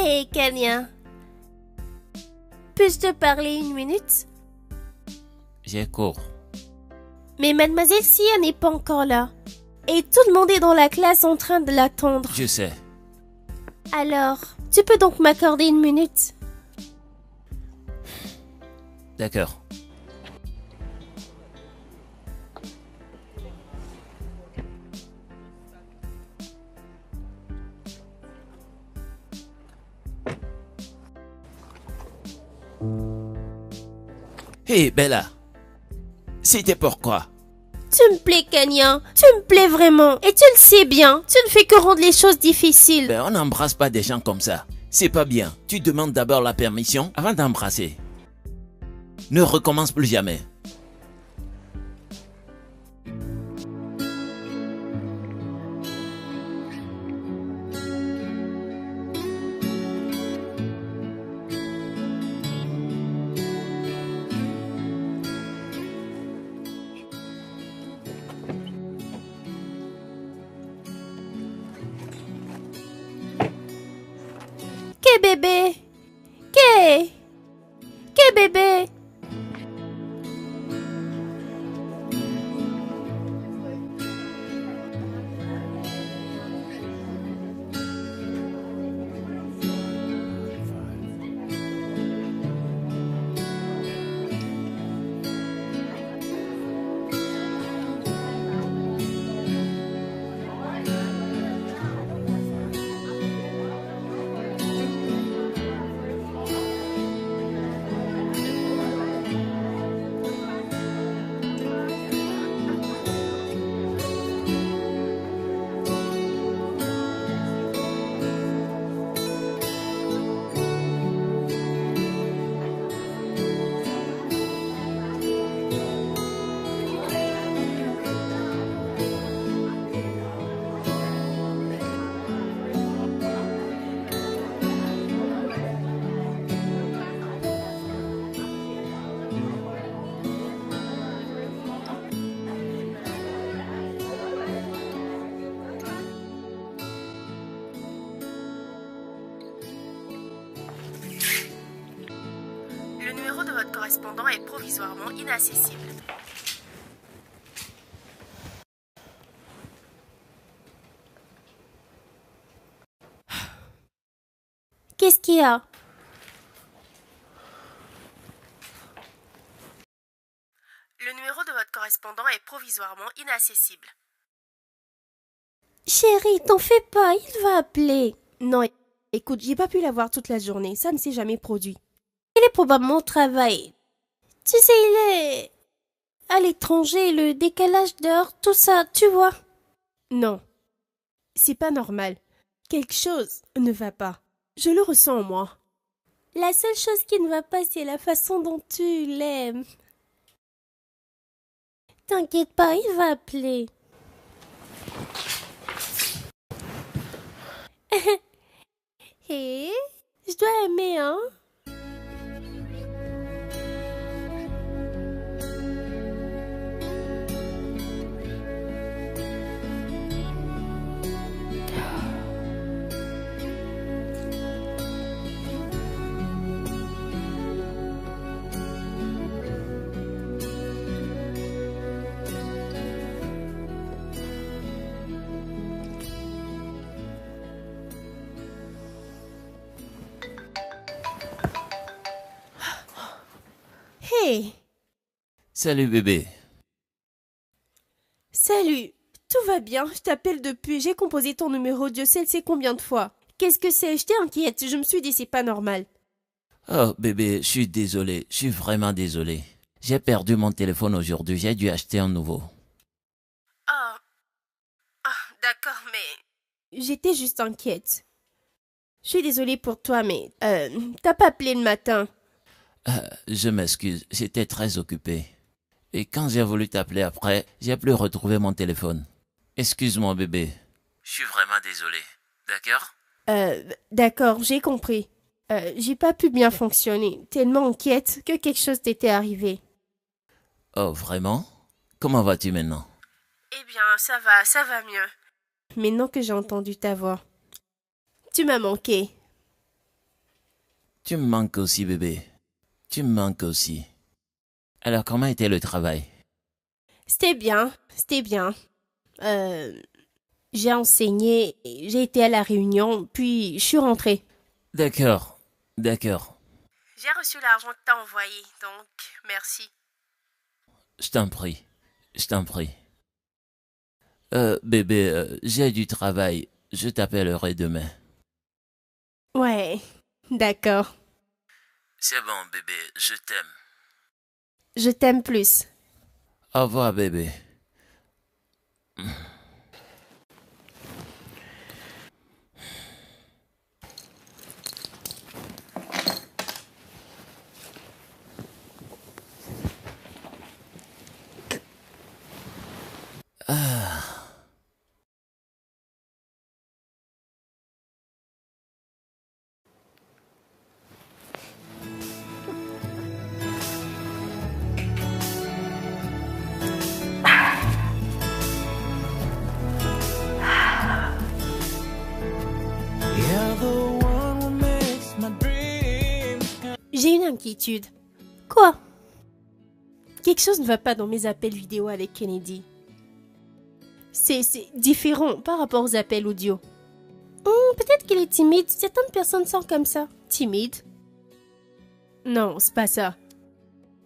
Hé, Kenya. Puis-je te parler une minute? J'ai cours. Mais mademoiselle Sia n'est pas encore là. Et tout le monde est dans la classe en train de l'attendre. Je sais. Alors, tu peux donc m'accorder une minute? D'accord. Hé, Bella. C'était pourquoi? Tu me plais, Kenya. Tu me plais vraiment. Et tu le sais bien. Tu ne fais que rendre les choses difficiles. On n'embrasse pas des gens comme ça. C'est pas bien. Tu demandes d'abord la permission avant d'embrasser. Ne recommence plus jamais. Qu'est bébé? Qu'est bébé? Le numéro de votre correspondant est provisoirement inaccessible. Qu'est-ce qu'il y a? Le numéro de votre correspondant est provisoirement inaccessible. Chérie, t'en fais pas, il va appeler. Non, écoute, j'ai pas pu l'avoir toute la journée, ça ne s'est jamais produit. Il est probablement au travail. Tu sais, il est à l'étranger, le décalage d'heure, tout ça, tu vois. Non, c'est pas normal. Quelque chose ne va pas. Je le ressens en moi. La seule chose qui ne va pas, c'est la façon dont tu l'aimes. T'inquiète pas, il va appeler. Hé, je dois aimer, hein? Hey! Salut bébé. Salut! Tout va bien, je t'appelle depuis, j'ai composé ton numéro, Dieu sait combien de fois. Qu'est-ce que c'est? Je t'inquiète, je me suis dit c'est pas normal. Oh bébé, je suis désolé. Je suis vraiment désolé. J'ai perdu mon téléphone aujourd'hui. J'ai dû acheter un nouveau. D'accord, mais... J'étais juste inquiète. Je suis désolée pour toi, mais... t'as pas appelé le matin. Je m'excuse. J'étais très occupé. Et quand j'ai voulu t'appeler après, j'ai plus retrouvé mon téléphone. Excuse-moi bébé. Je suis vraiment désolé. D'accord? D'accord, j'ai compris. J'ai pas pu bien fonctionner, tellement inquiète que quelque chose t'était arrivé. Oh, vraiment? Comment vas-tu maintenant? Eh bien, ça va mieux. Maintenant que j'ai entendu ta voix. Tu m'as manqué. Tu me manques aussi, bébé. Tu me manques aussi. Alors, comment était le travail? C'était bien, c'était bien. J'ai enseigné, j'ai été à la réunion, puis je suis rentrée. D'accord, d'accord. J'ai reçu l'argent que t'as envoyé, donc merci. Je t'en prie, je t'en prie. Bébé, j'ai du travail. Je t'appellerai demain. Ouais, d'accord. C'est bon, bébé, je t'aime. Je t'aime plus. Au revoir, bébé. J'ai une inquiétude. Quoi? Quelque chose ne va pas dans mes appels vidéo avec Kennedy. C'est différent par rapport aux appels audio. Peut-être qu'elle est timide. Certaines personnes sont comme ça. Timide? Non, c'est pas ça.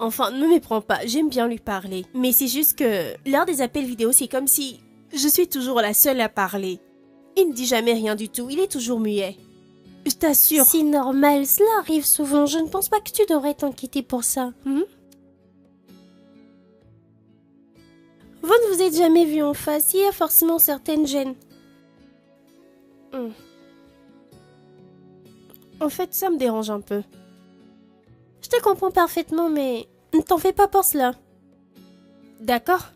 Enfin, ne me méprends pas, j'aime bien lui parler. Mais c'est juste que lors des appels vidéo, c'est comme si je suis toujours la seule à parler. Il ne dit jamais rien du tout, il est toujours muet. Je t'assure. C'est normal, cela arrive souvent. Je ne pense pas que tu devrais t'inquiéter pour ça. Vous ne vous êtes jamais vu en face, il y a forcément certaines gênes. En fait, ça me dérange un peu. Je te comprends parfaitement, mais ne t'en fais pas pour cela. D'accord?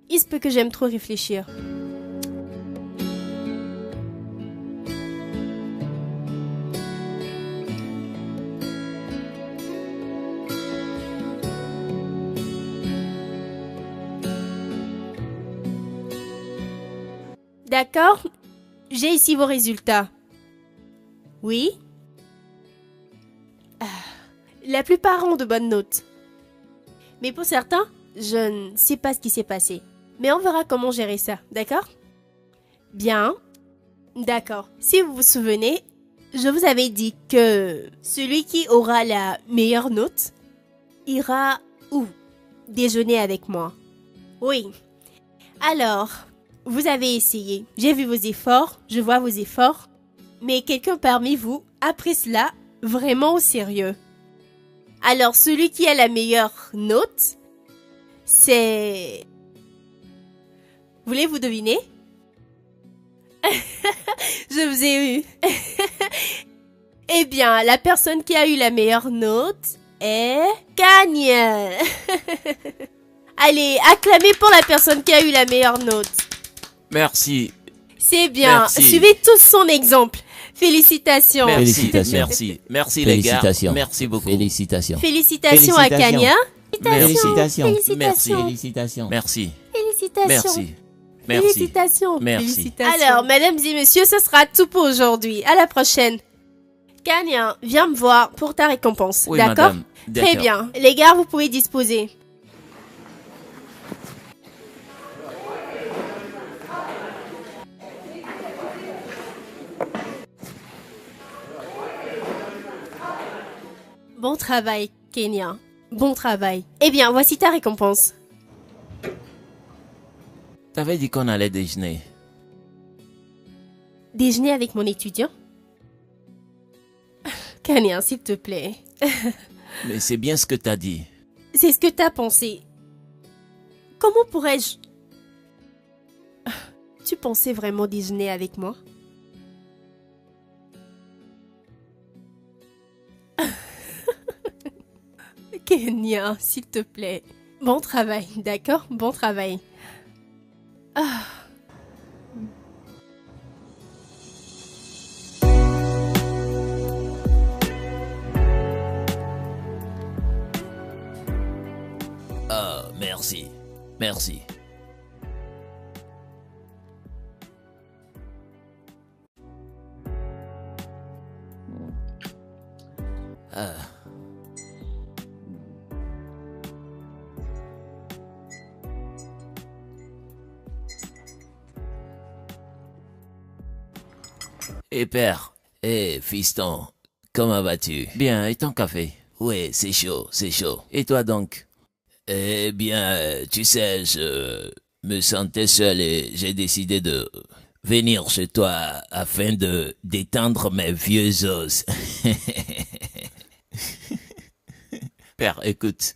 Il se peut que j'aime trop réfléchir. D'accord? J'ai ici vos résultats. Oui? La plupart ont de bonnes notes. Mais pour certains, je ne sais pas ce qui s'est passé. Mais on verra comment gérer ça, d'accord? Bien. D'accord. Si vous vous souvenez, je vous avais dit que celui qui aura la meilleure note ira où? Déjeuner avec moi. Oui. Alors, vous avez essayé. J'ai vu vos efforts, je vois vos efforts. Mais quelqu'un parmi vous a pris cela vraiment au sérieux. Alors, celui qui a la meilleure note, c'est... Voulez-vous deviner? Je vous ai eu. Eh bien, la personne qui a eu la meilleure note est... Kanye. Allez, acclamez pour la personne qui a eu la meilleure note. Merci. C'est bien. Merci. Suivez tous son exemple. Félicitations. Merci. Félicitations. Merci. Merci les gars. Félicitations. Merci beaucoup. Félicitations. Félicitations à Félicitations. Kanya. Félicitations. Félicitations. Félicitations. Merci. Félicitations. Merci. Merci. Félicitations. Merci. Félicitations. Alors, mesdames et messieurs, ce sera tout pour aujourd'hui. À la prochaine. Kanya, viens me voir pour ta récompense. Oui, d'accord? madame. Très D'accord. bien. Les gars, vous pouvez disposer. Bon travail, Kenya. Bon travail. Eh bien, voici ta récompense. T'avais dit qu'on allait déjeuner. Déjeuner avec mon étudiant? Kenya, s'il te plaît. Mais c'est bien ce que t'as dit. C'est ce que t'as pensé. Comment pourrais-je... Tu pensais vraiment déjeuner avec moi? Kenya, s'il te plaît. Bon travail, d'accord? Bon travail. Ah. Ah, merci. Merci. Et père, fiston, comment vas-tu? Bien, et ton café? Oui, c'est chaud, c'est chaud. Et toi donc? Eh bien, tu sais, je me sentais seul et j'ai décidé de venir chez toi afin de détendre mes vieux os. Père, écoute,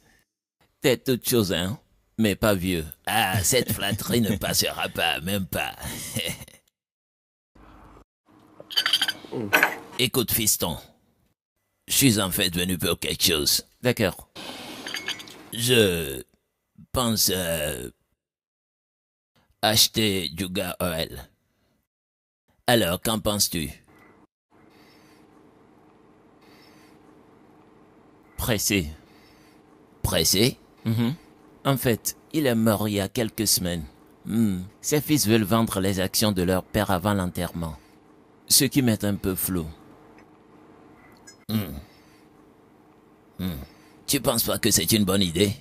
t'es toute chose, hein, mais pas vieux. Ah, cette flatterie ne passera pas, même pas. Écoute, fiston, je suis en fait venu pour quelque chose. D'accord. Je pense acheter Yuga Oil. Alors, qu'en penses-tu? Pressé. Pressé? En fait, il est mort il y a quelques semaines. Ses fils veulent vendre les actions de leur père avant l'enterrement. Ce qui m'est un peu flou. Tu penses pas que c'est une bonne idée?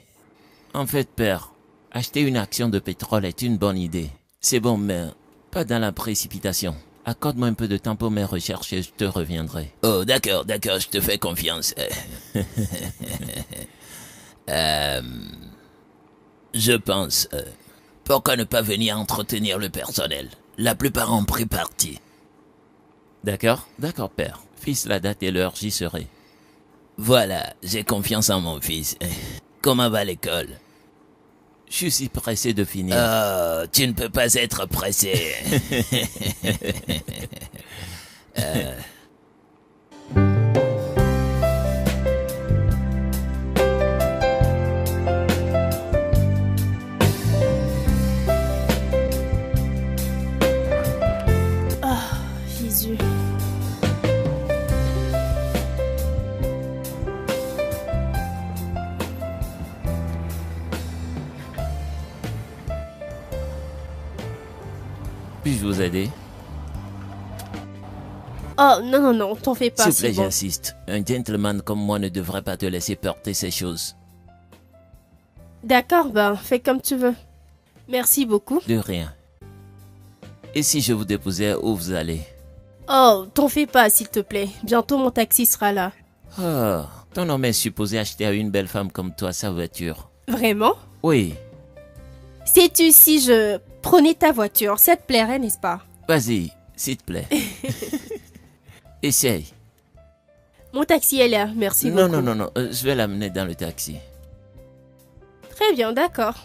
En fait, père, acheter une action de pétrole est une bonne idée. C'est bon, mais pas dans la précipitation. Accorde-moi un peu de temps pour mes recherches et je te reviendrai. Oh, d'accord, je te fais confiance. Je pense, pourquoi ne pas venir entretenir le personnel? La plupart ont pris parti. D'accord, père. Fils, la date et l'heure, j'y serai. Voilà, j'ai confiance en mon fils. Comment va l'école? Je suis si pressé de finir. Oh, tu ne peux pas être pressé. Jésus. Puis-je vous aider? Oh, non, t'en fais pas, S'il vous plaît, c'est bon. j'insiste. Un gentleman comme moi ne devrait pas te laisser porter ces choses. D'accord, ben, fais comme tu veux. Merci beaucoup. De rien. Et si je vous déposais où vous allez? Oh, t'en fais pas, s'il te plaît. Bientôt, mon taxi sera là. Oh, ton homme est supposé acheter à une belle femme comme toi sa voiture. Vraiment? Oui, Sais-tu si je prenais ta voiture, ça te plairait, n'est-ce pas? vas-y, s'il te plaît. Essaye. Mon taxi est là, merci beaucoup. Non, je vais l'amener dans le taxi. Très bien, d'accord.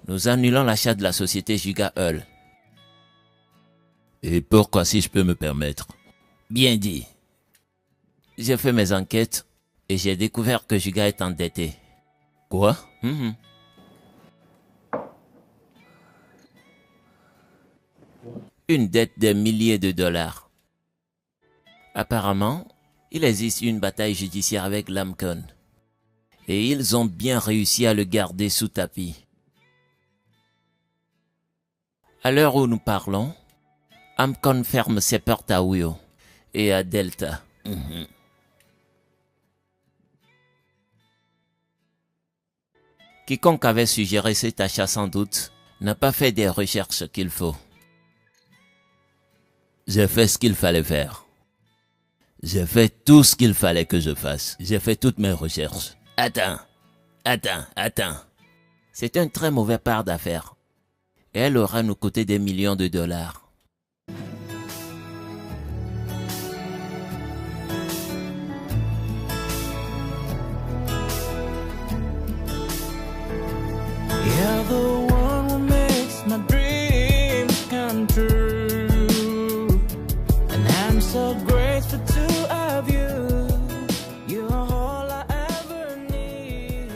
Nous annulons l'achat de la société Yuga Oil. Et pourquoi, si je peux me permettre? Bien dit. J'ai fait mes enquêtes et j'ai découvert que Yuga est endetté. Quoi? Une dette de milliers de dollars. Apparemment, il existe une bataille judiciaire avec l'Amcon. Et ils ont bien réussi à le garder sous tapis. À l'heure où nous parlons, Amcon ferme ses portes à Uyo et à Delta. Quiconque avait suggéré cet achat sans doute n'a pas fait des recherches qu'il faut. J'ai fait ce qu'il fallait faire. J'ai fait tout ce qu'il fallait que je fasse. J'ai fait toutes mes recherches. Attends. C'est un très mauvais part d'affaires. Et elle aura nous coûté des millions de dollars. You're the one who makes my dreams come true, and I'm so grateful to have you. You're all I ever need.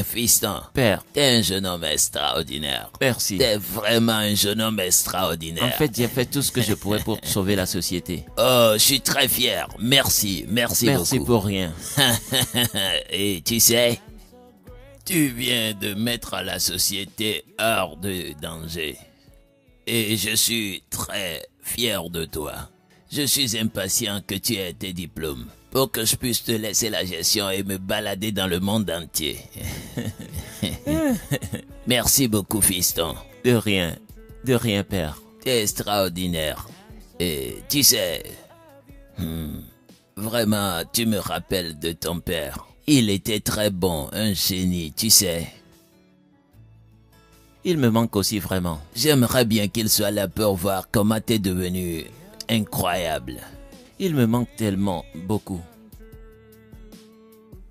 Fiston, père, t'es un jeune homme extraordinaire. Merci. T'es vraiment un jeune homme extraordinaire. En fait, j'ai fait tout ce que je pouvais pour sauver la société. Oh, je suis très fier. Merci beaucoup. Merci pour rien. Et tu sais, tu viens de mettre la société hors de danger. Et je suis très fier de toi. Je suis impatient que tu aies tes diplômes pour que je puisse te laisser la gestion et me balader dans le monde entier. Merci beaucoup, fiston. De rien, père. Tu es extraordinaire. Et tu sais, vraiment, tu me rappelles de ton père. Il était très bon, un génie, tu sais. Il me manque aussi vraiment. J'aimerais bien qu'il soit là pour voir comment t'es devenu incroyable. Il me manque tellement, beaucoup.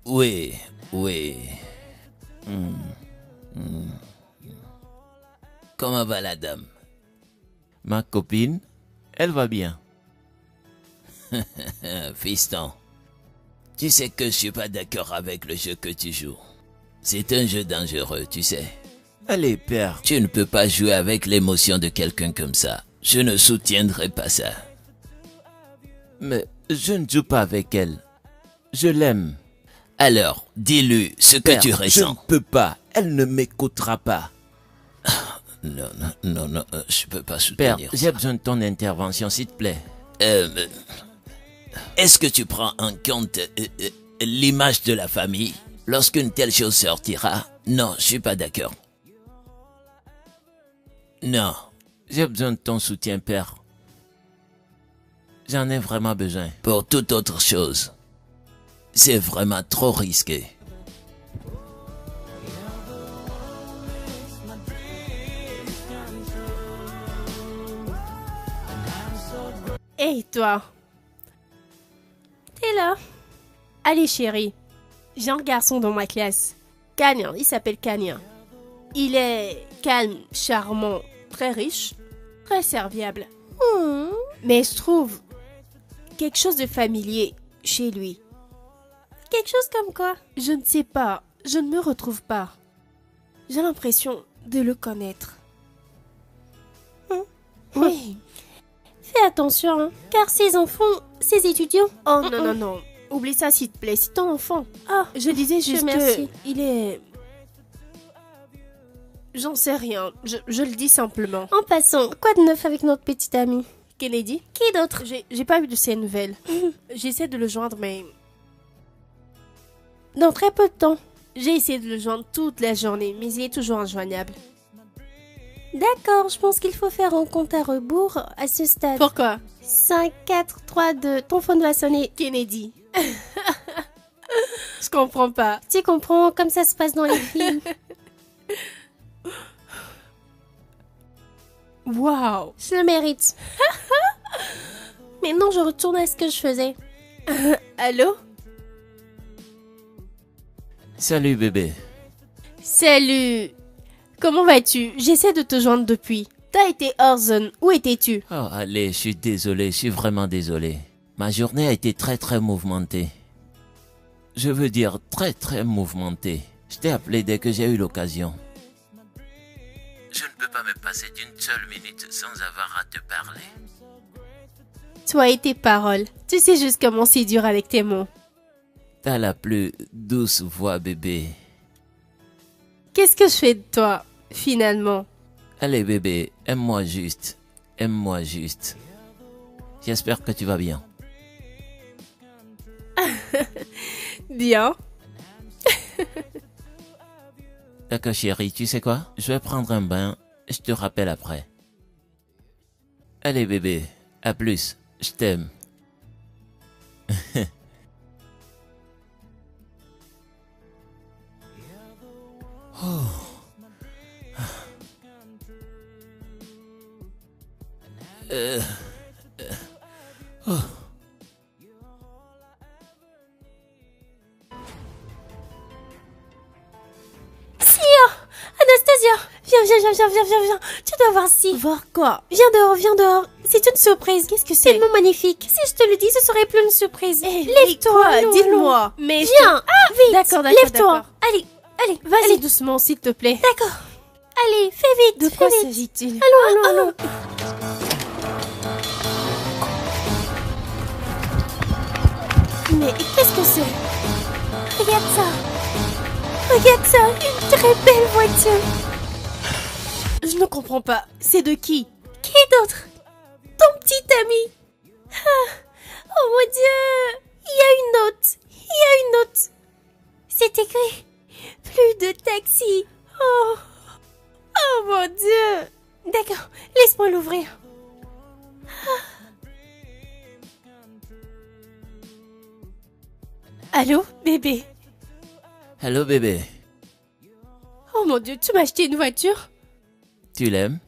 Oui. Comment va la dame? Ma copine, elle va bien. Fiston, tu sais que je suis pas d'accord avec le jeu que tu joues. C'est un jeu dangereux, tu sais. Allez, père. Tu ne peux pas jouer avec l'émotion de quelqu'un comme ça. Je ne soutiendrai pas ça. Mais je ne joue pas avec elle. Je l'aime. Alors, dis-lui ce que tu ressens. Je ne peux pas. Elle ne m'écoutera pas. Non, je peux pas soutenir. Père, j'ai besoin de ton intervention, s'il te plaît. Est-ce que tu prends en compte l'image de la famille lorsqu'une telle chose sortira? Non, je suis pas d'accord. Non. J'ai besoin de ton soutien, père. J'en ai vraiment besoin. Pour toute autre chose, c'est vraiment trop risqué. Hey, toi. T'es là? Allez, chérie. J'ai un garçon dans ma classe. Kanye, il s'appelle Kanye. Il est calme, charmant, très riche, très serviable. Mais je trouve quelque chose de familier chez lui. Quelque chose comme quoi? Je ne sais pas, je ne me retrouve pas. J'ai l'impression de le connaître. Oui. Fais attention, hein, car ces enfants, ces étudiants... Oh non. Oublie ça s'il te plaît, c'est ton enfant. Ah, je disais juste que il est... J'en sais rien, je le dis simplement. En passant, quoi de neuf avec notre petite amie? Kennedy? Qui d'autre? J'ai pas eu de ses nouvelles. J'essaie de le joindre, mais... Dans très peu de temps. J'ai essayé de le joindre toute la journée, mais il est toujours injoignable. D'accord, je pense qu'il faut faire un compte à rebours à ce stade. Pourquoi? 5, 4, 3, 2, ton phone va sonner. Kennedy. Je comprends pas. Tu comprends, comme ça se passe dans les films. Waouh, je le mérite. Mais non, je retourne à ce que je faisais. Allô? Salut, bébé. Salut. Comment vas-tu? J'essaie de te joindre depuis. T'as été hors zone. Où étais-tu? Oh, allez, je suis désolé, je suis vraiment désolé. Ma journée a été très mouvementée. Je veux dire très mouvementée. Je t'ai appelé dès que j'ai eu l'occasion. Je ne peux pas me passer d'une seule minute sans avoir à te parler. Toi et tes paroles. Tu sais juste comment c'est dur avec tes mots. T'as la plus douce voix, bébé. Qu'est-ce que je fais de toi, finalement? Allez, bébé, aime-moi juste. Aime-moi juste. J'espère que tu vas bien. Bien. D'accord, chérie, tu sais quoi? Je vais prendre un bain, je te rappelle après. Allez, bébé, à plus, je t'aime. Anastasia, viens. Tu dois voir ci. Voir quoi? Viens dehors. C'est une surprise. Qu'est-ce que c'est? Tellement magnifique. Si je te le dis, ce serait plus une surprise. Lève-toi, dis-moi. Mais viens, vite. D'accord. Lève-toi. Allez, Allez, vas-y doucement, s'il te plaît. D'accord. Allez, fais vite. De quoi s'agit-il? Allons. Mais qu'est-ce que c'est? Regarde ça. Regarde ça, une très belle voiture. Je ne comprends pas. C'est de qui? Qui d'autre? Ton petit ami. Oh mon Dieu. Il y a une note. C'est écrit. Plus de taxi. Oh mon Dieu. D'accord, laisse-moi l'ouvrir. Allô, bébé? Hello bébé, Oh mon Dieu, tu m'as acheté une voiture? tu l'aimes?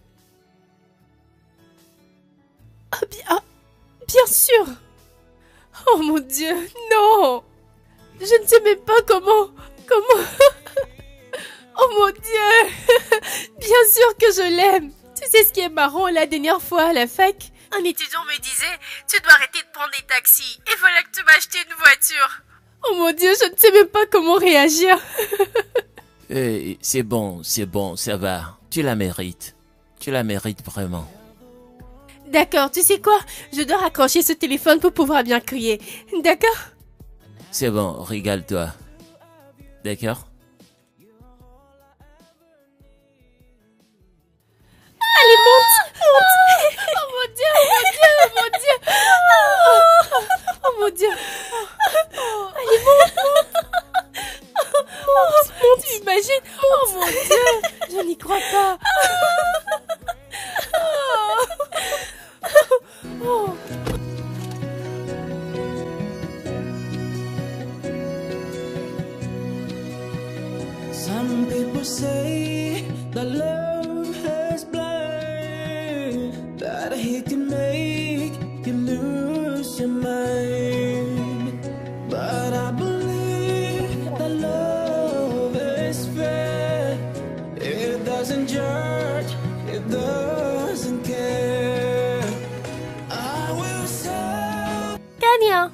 Bien sûr. Oh mon Dieu, non. Je ne sais même pas comment... Oh mon Dieu. Bien sûr que je l'aime. Tu sais ce qui est marrant, la dernière fois à la fac, un étudiant me disait « Tu dois arrêter de prendre des taxis. Il fallait que tu m'achètes une voiture. » Oh mon Dieu, je ne sais même pas comment réagir. C'est bon, ça va. Tu la mérites. Tu la mérites vraiment. D'accord, tu sais quoi? Je dois raccrocher ce téléphone pour pouvoir bien crier. D'accord? C'est bon, régale-toi. D'accord? Allez, monte. Oh mon Dieu. Oh mon Dieu. Allez, monte. Tu imagines? Oh mon Dieu. Je n'y crois pas. Some people say that love is blind, that he can make you lose your mind. But I believe that love is fair. It doesn't judge, it doesn't care. I will say. Kanya.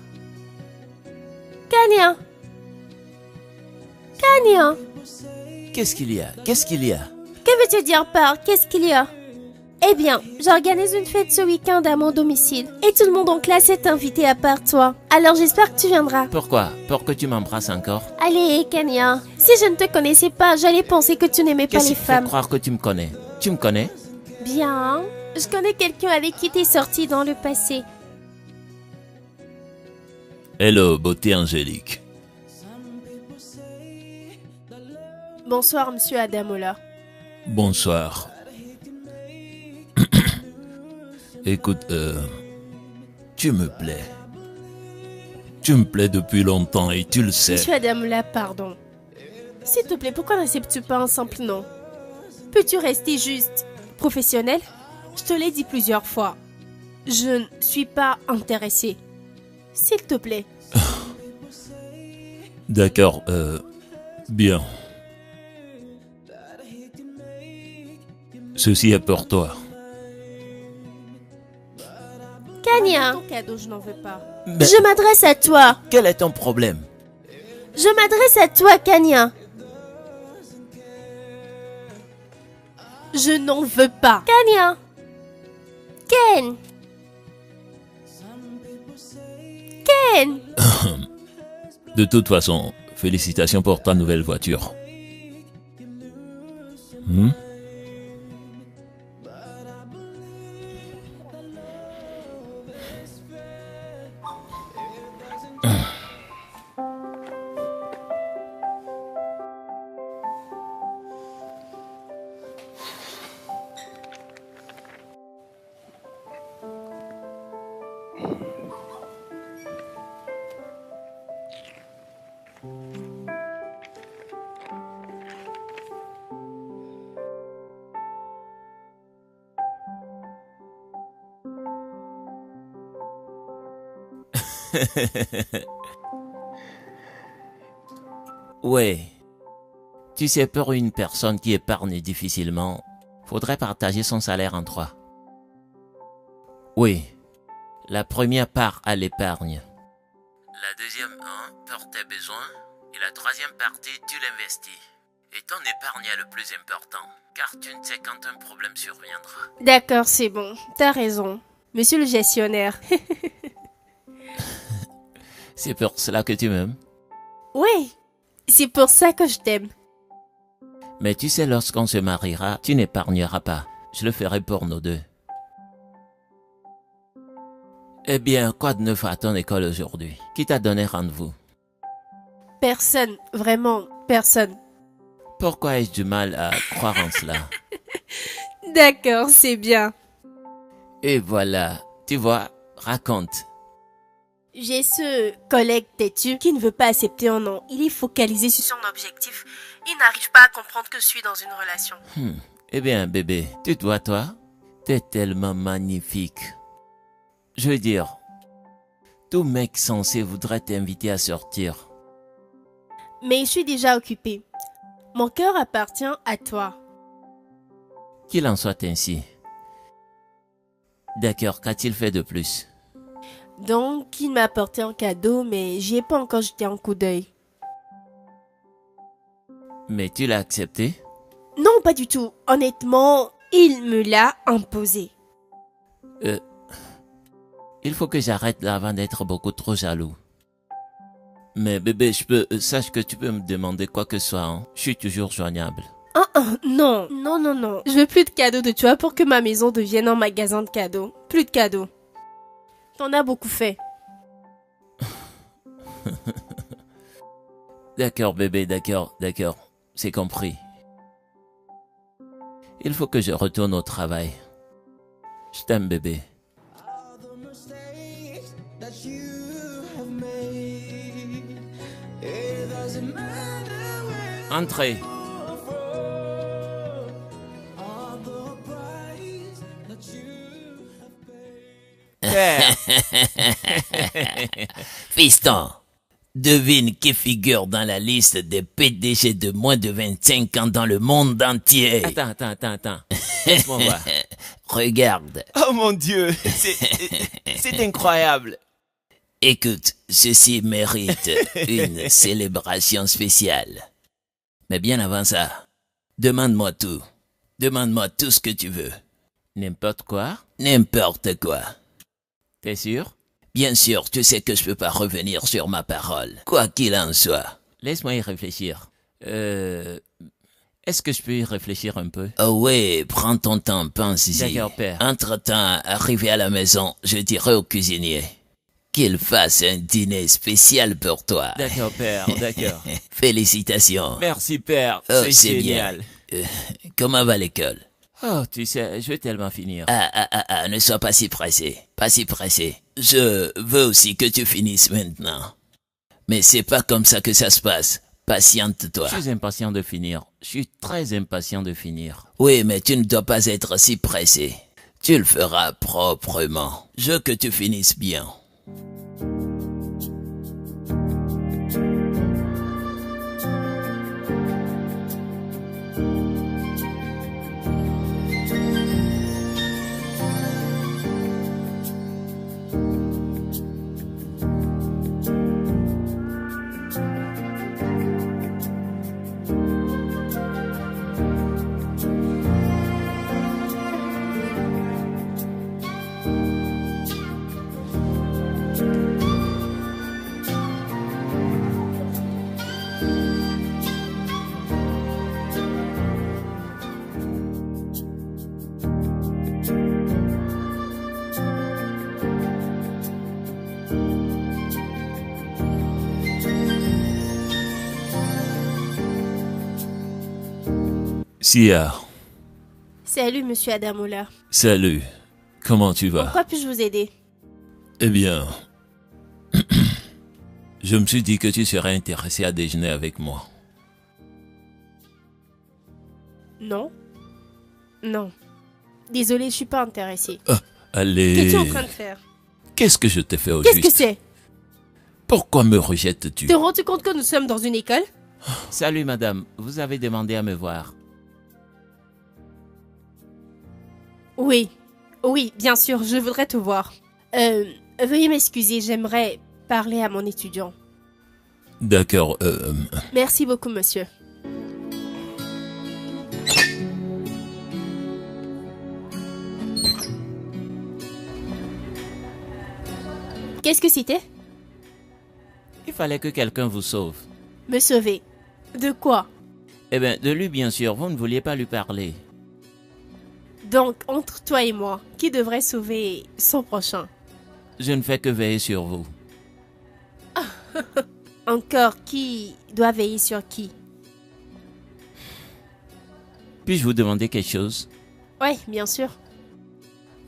Qu'est-ce qu'il y a? Que veux-tu dire par qu'est-ce qu'il y a? Eh bien, j'organise une fête ce week-end à mon domicile. Et tout le monde en classe est invité à part toi. Alors j'espère que tu viendras. Pourquoi? Pour que tu m'embrasses encore? Allez, Kanya. Si je ne te connaissais pas, j'allais penser que tu n'aimais pas Qu'est-ce les qui te fait femmes. croire que tu me connais? Tu me connais? Bien. Je connais quelqu'un avec qui t'es sorti dans le passé. Hello, beauté angélique. Bonsoir, monsieur Adamola. Bonsoir. Écoute, tu me plais. Tu me plais depuis longtemps et tu le sais. Monsieur Adamola, pardon. S'il te plaît, pourquoi n'acceptes-tu pas un simple nom? Peux-tu rester juste professionnel? Je te l'ai dit plusieurs fois. Je ne suis pas intéressée. S'il te plaît. D'accord, bien. Ceci est pour toi. Kanya, Ton cadeau, je n'en veux pas. Mais je m'adresse à toi. quel est ton problème? Je m'adresse à toi, Kanya. Je n'en veux pas. Kanya. Ken. De toute façon, félicitations pour ta nouvelle voiture. Ouais. Tu sais, pour une personne qui épargne difficilement, faudrait partager son salaire en 3. Oui. La première part à l'épargne. La deuxième pour tes besoins. Et la troisième partie, tu l'investis. Et ton épargne est le plus important, car tu ne sais quand un problème surviendra. D'accord, c'est bon. T'as raison. Monsieur le gestionnaire. C'est pour cela que tu m'aimes. Oui, c'est pour ça que je t'aime. Mais tu sais, lorsqu'on se mariera, tu n'épargneras pas. Je le ferai pour nous deux. Eh bien, quoi de neuf à ton école aujourd'hui? Qui t'a donné rendez-vous? Personne, vraiment, personne. Pourquoi ai-je du mal à croire en cela? D'accord, c'est bien. Et voilà, tu vois, raconte. J'ai ce collègue têtu qui ne veut pas accepter un non. Il est focalisé sur son objectif. Il n'arrive pas à comprendre que je suis dans une relation. Eh bien, bébé, tu te vois, toi? T'es tellement magnifique. Je veux dire, tout mec censé voudrait t'inviter à sortir. Mais je suis déjà occupée. Mon cœur appartient à toi. Qu'il en soit ainsi. D'accord, qu'a-t-il fait de plus? Donc, il m'a apporté un cadeau, mais j'y ai pas encore jeté un coup d'œil. Mais tu l'as accepté? Non, pas du tout. Honnêtement, il me l'a imposé. Il faut que j'arrête là avant d'être beaucoup trop jaloux. Mais bébé, sache que tu peux me demander quoi que ce soit, hein. Je suis toujours joignable. Non. Je veux plus de cadeaux de toi pour que ma maison devienne un magasin de cadeaux. Plus de cadeaux. T'en as beaucoup fait. D'accord, bébé, d'accord. C'est compris. Il faut que je retourne au travail. Je t'aime, bébé. All the mistakes that you have made. It doesn't matter where Entrez. you're from. All the price that you have paid. Fiston, devine qui figure dans la liste des PDG de moins de 25 ans dans le monde entier. Attends. Laisse-moi voir. Regarde. Oh mon Dieu, c'est incroyable. Écoute, ceci mérite une célébration spéciale. Mais bien avant ça, demande-moi tout. Demande-moi tout ce que tu veux. N'importe quoi? N'importe quoi. T'es sûr? Bien sûr, tu sais que je peux pas revenir sur ma parole. Quoi qu'il en soit. Laisse-moi y réfléchir. Est-ce que je peux y réfléchir un peu? Oh oui, prends ton temps, pense-y. D'accord, père. Entre-temps, arrivé à la maison, je dirai au cuisinier qu'il fasse un dîner spécial pour toi. D'accord, père, d'accord. Félicitations. Merci, père. Oh, c'est génial. Bien. Comment va l'école? Oh, tu sais, je vais tellement finir. Ne sois pas si pressé. Pas si pressé. Je veux aussi que tu finisses maintenant. Mais c'est pas comme ça que ça se passe. Patiente-toi. Je suis impatient de finir. Je suis très impatient de finir. Oui, mais tu ne dois pas être si pressé. Tu le feras proprement. Je veux que tu finisses bien. Sia. Salut, monsieur Adamoula. Salut. Comment tu vas? Pourquoi puis-je vous aider? Eh bien, je me suis dit que tu serais intéressé à déjeuner avec moi. Non. Désolée, je suis pas intéressée. Allez. Qu'es-tu en train de faire? Qu'est-ce que je t'ai fait au Qu'est-ce juste? que c'est? Pourquoi me rejettes-tu? Te rends-tu compte que nous sommes dans une école? Salut madame, vous avez demandé à me voir. Oui, bien sûr, je voudrais te voir. Veuillez m'excuser, j'aimerais parler à mon étudiant. D'accord, Merci beaucoup, monsieur. Qu'est-ce que c'était? Il fallait que quelqu'un vous sauve. Me sauver. De quoi? Eh bien, de lui, bien sûr, vous ne vouliez pas lui parler. Donc, entre toi et moi, qui devrait sauver son prochain? Je ne fais que veiller sur vous. Encore qui doit veiller sur qui? Puis-je vous demander quelque chose? Oui, bien sûr.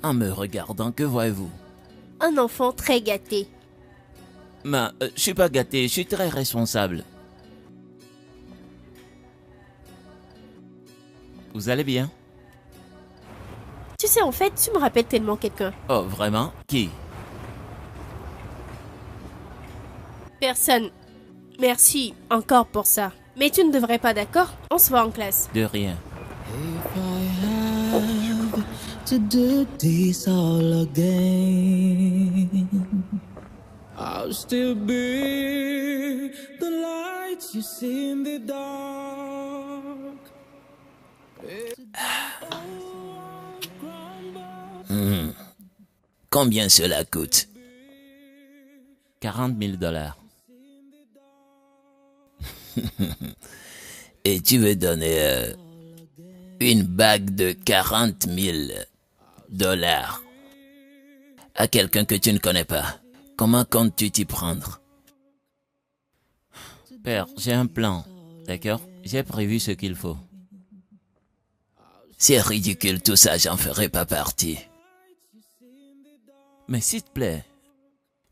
En me regardant, que voyez-vous? Un enfant très gâté. Je suis pas gâté, je suis très responsable. Vous allez bien? Tu sais, en fait, tu me rappelles tellement quelqu'un. Oh, vraiment? Qui? Personne. Merci encore pour ça. Mais tu ne devrais pas, d'accord? On se voit en classe. De rien. If I have to do this all again, I'll still be the light you see in the dark. Combien cela coûte? 40 000 $. Et tu veux donner une bague de 40 000 $ à quelqu'un que tu ne connais pas. Comment comptes-tu t'y prendre? Père, j'ai un plan, d'accord? J'ai prévu ce qu'il faut. C'est ridicule tout ça, j'en ferai pas partie. Mais s'il te plaît,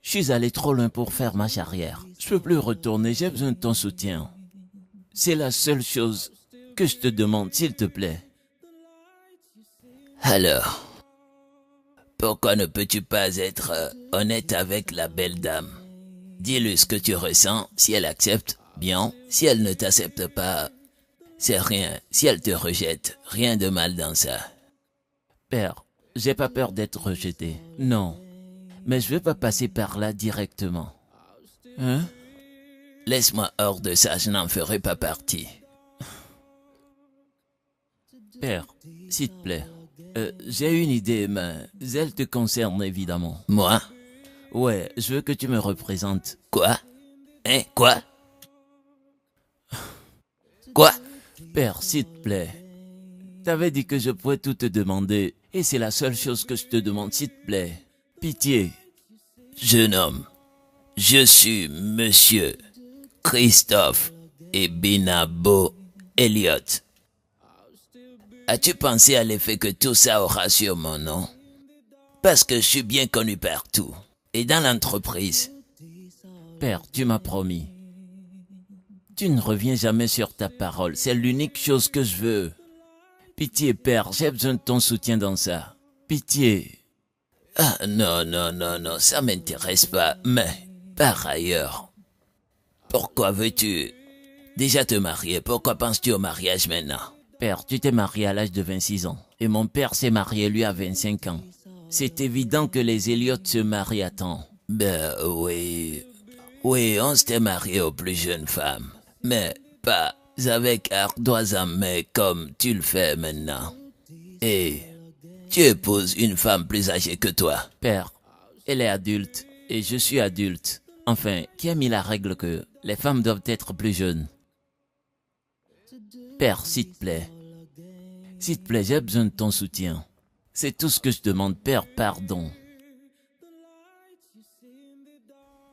je suis allé trop loin pour faire marche arrière. Je peux plus retourner, j'ai besoin de ton soutien. C'est la seule chose que je te demande, s'il te plaît. Alors, pourquoi ne peux-tu pas être honnête avec la belle dame? Dis-lui ce que tu ressens, si elle accepte, bien. Si elle ne t'accepte pas, c'est rien. Si elle te rejette, rien de mal dans ça. Père, j'ai pas peur d'être rejeté. Non. Mais je veux pas passer par là directement. Hein? Laisse-moi hors de ça, je n'en ferai pas partie. Père, s'il te plaît, j'ai une idée, mais elle te concerne évidemment. Moi? Ouais, je veux que tu me représentes. Quoi? Hein? Quoi? Quoi? Père, s'il te plaît. T'avais dit que je pouvais tout te demander, et c'est la seule chose que je te demande, s'il te plaît. Pitié. Jeune homme, je suis Monsieur Christophe Ebinabo Elliott. As-tu pensé à l'effet que tout ça aura sur mon nom? Parce que je suis bien connu partout, et dans l'entreprise. Père, tu m'as promis. Tu ne reviens jamais sur ta parole, c'est l'unique chose que je veux. Pitié, Père, j'ai besoin de ton soutien dans ça. Pitié. Ah, non, ça m'intéresse pas, mais, par ailleurs, pourquoi veux-tu déjà te marier? Pourquoi penses-tu au mariage maintenant? Père, tu t'es marié à l'âge de 26 ans, et mon père s'est marié lui à 25 ans. C'est évident que les Elliott se marient à temps. Ben oui, on s'était marié aux plus jeunes femmes, mais pas avec ardoise en main comme tu le fais maintenant. Et tu épouses une femme plus âgée que toi. Père, elle est adulte et je suis adulte. Enfin, qui a mis la règle que les femmes doivent être plus jeunes? Père, s'il te plaît. S'il te plaît, j'ai besoin de ton soutien. C'est tout ce que je demande, Père, pardon.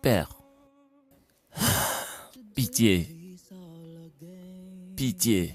Père. Pitié. Pitié.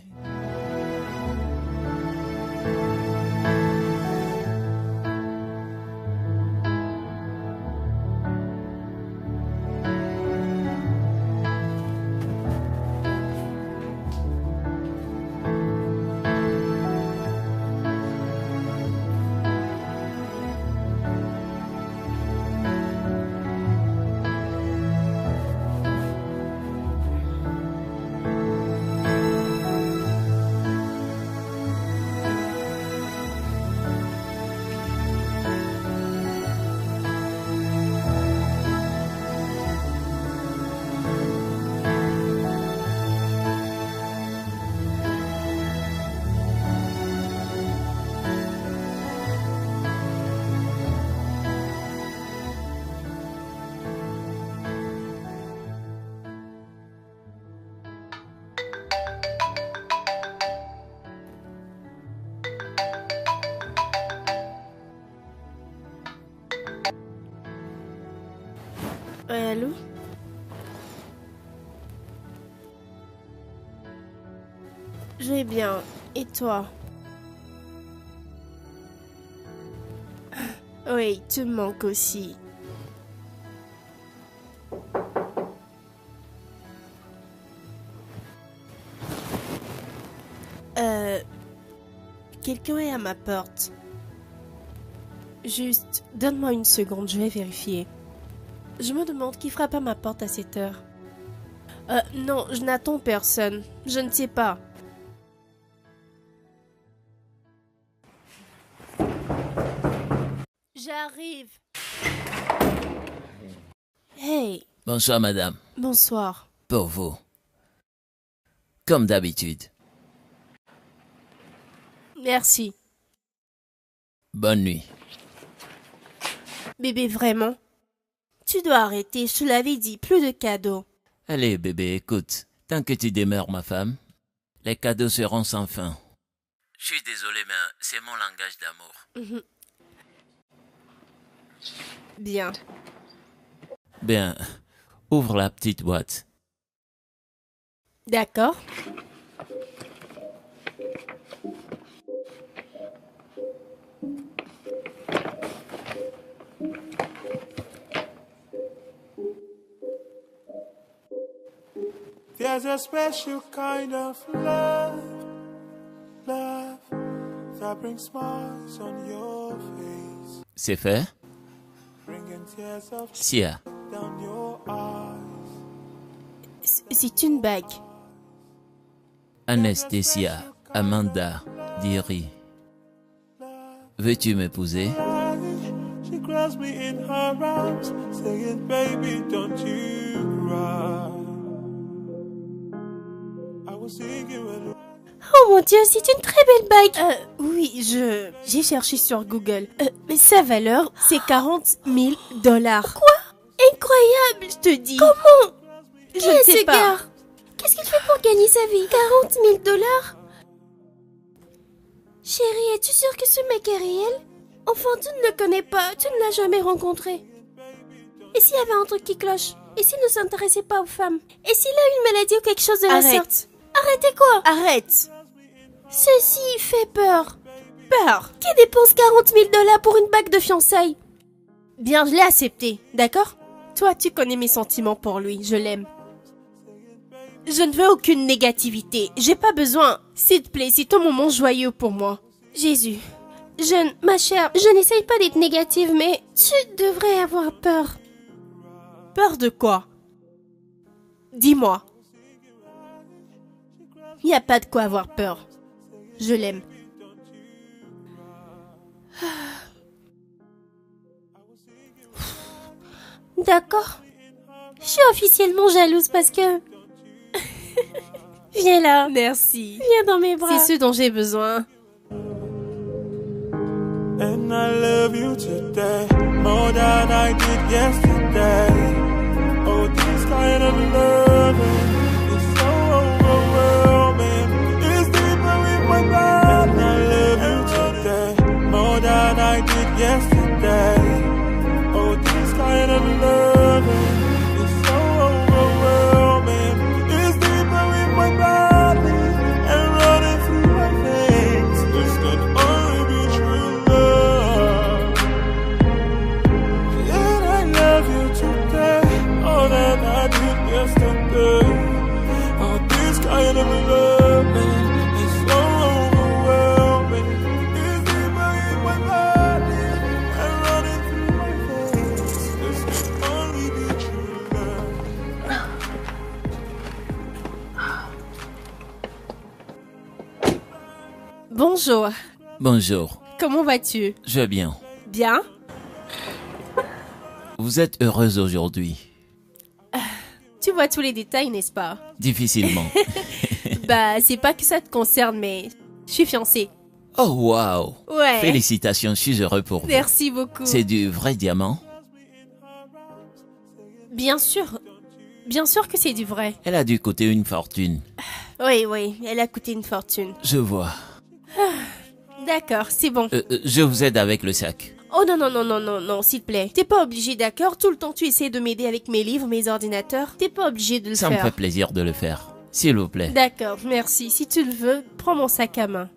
Allô? Je vais bien. Et toi? Oui, tu me manques aussi. Quelqu'un est à ma porte. Juste, donne-moi une seconde, je vais vérifier. Je me demande qui frappe à ma porte à cette heure. Non, je n'attends personne. Je ne sais pas. J'arrive. Hey, Bonsoir, madame. bonsoir. Pour vous. Comme d'habitude. Merci. Bonne nuit. Bébé, vraiment? Tu dois arrêter, je te l'avais dit, plus de cadeaux. Allez, bébé, écoute. Tant que tu demeures ma femme, les cadeaux seront sans fin. Je suis désolé, mais c'est mon langage d'amour. Bien. Bien, ouvre la petite boîte. D'accord. There's a special kind of love that brings smiles on your face, C'est fait? bringing tears of Sia, down your eyes. C'est une bague. Anastasia, Amanda, Diri. Veux-tu m'épouser? She grabs me in her arms, saying, "Baby, don't you cry." I was singing with Oh mon Dieu, c'est une très belle bague. Oui, j'ai cherché sur Google. Mais sa valeur, c'est 40 000 $. Quoi? Incroyable. Je te dis. Comment? Je Qui ne est sais ce pas. gars? Qu'est-ce qu'il fait pour gagner sa vie? 40 000 $? Chérie, es-tu sûre que ce mec est réel? Enfin, tu ne le connais pas, tu ne l'as jamais rencontré. Et s'il y avait un truc qui cloche? Et s'il ne s'intéressait pas aux femmes? Et s'il a une maladie ou quelque chose de la sorte? Arrête. Arrêtez quoi? Arrête. Ceci fait peur. Peur. Qui dépense 40 000 $ pour une bague de fiançailles? Bien, je l'ai accepté, d'accord? Toi, tu connais mes sentiments pour lui, je l'aime. Je ne veux aucune négativité, j'ai pas besoin. S'il te plaît, c'est un moment joyeux pour moi. Jésus. Ma chère, je n'essaye pas d'être négative, mais tu devrais avoir peur. Peur de quoi? Dis-moi. Il n'y a pas de quoi avoir peur. Je l'aime. D'accord. Je suis officiellement jalouse parce que... Viens là. Merci. Viens dans mes bras. C'est ce dont j'ai besoin. And I love you today more than I did yesterday. Oh, this kind of loving is so overwhelming. It's deeper with my body. And I love you today more than I did yesterday. Oh, this kind of loving is so overwhelming. It's deeper with my body and running through my veins. This can only be true love. And I love you today more than I did yesterday. Oh, this kind of loving is so overwhelming. It's deeper in my body and running through my veins. This can only be true love. Bonjour. bonjour. Comment vas-tu? Je vais bien. Bien? Vous êtes heureuse aujourd'hui? Tu vois tous les détails, n'est-ce pas? Difficilement. Bah, c'est pas que ça te concerne, mais je suis fiancée. Oh, wow. Ouais. Félicitations, je suis heureux pour vous. Merci beaucoup. C'est du vrai diamant? Bien sûr. Bien sûr que c'est du vrai. Elle a dû coûter une fortune. Oui, elle a coûté une fortune. Je vois. D'accord, c'est bon. Je vous aide avec le sac. Oh non, non, non, non, non, non, s'il te plaît. T'es pas obligé, d'accord? Tout le temps, tu essaies de m'aider avec mes livres, mes ordinateurs. T'es pas obligé de le Ça faire. me fait plaisir de le faire. S'il vous plaît. D'accord, merci. Si tu le veux, prends mon sac à main.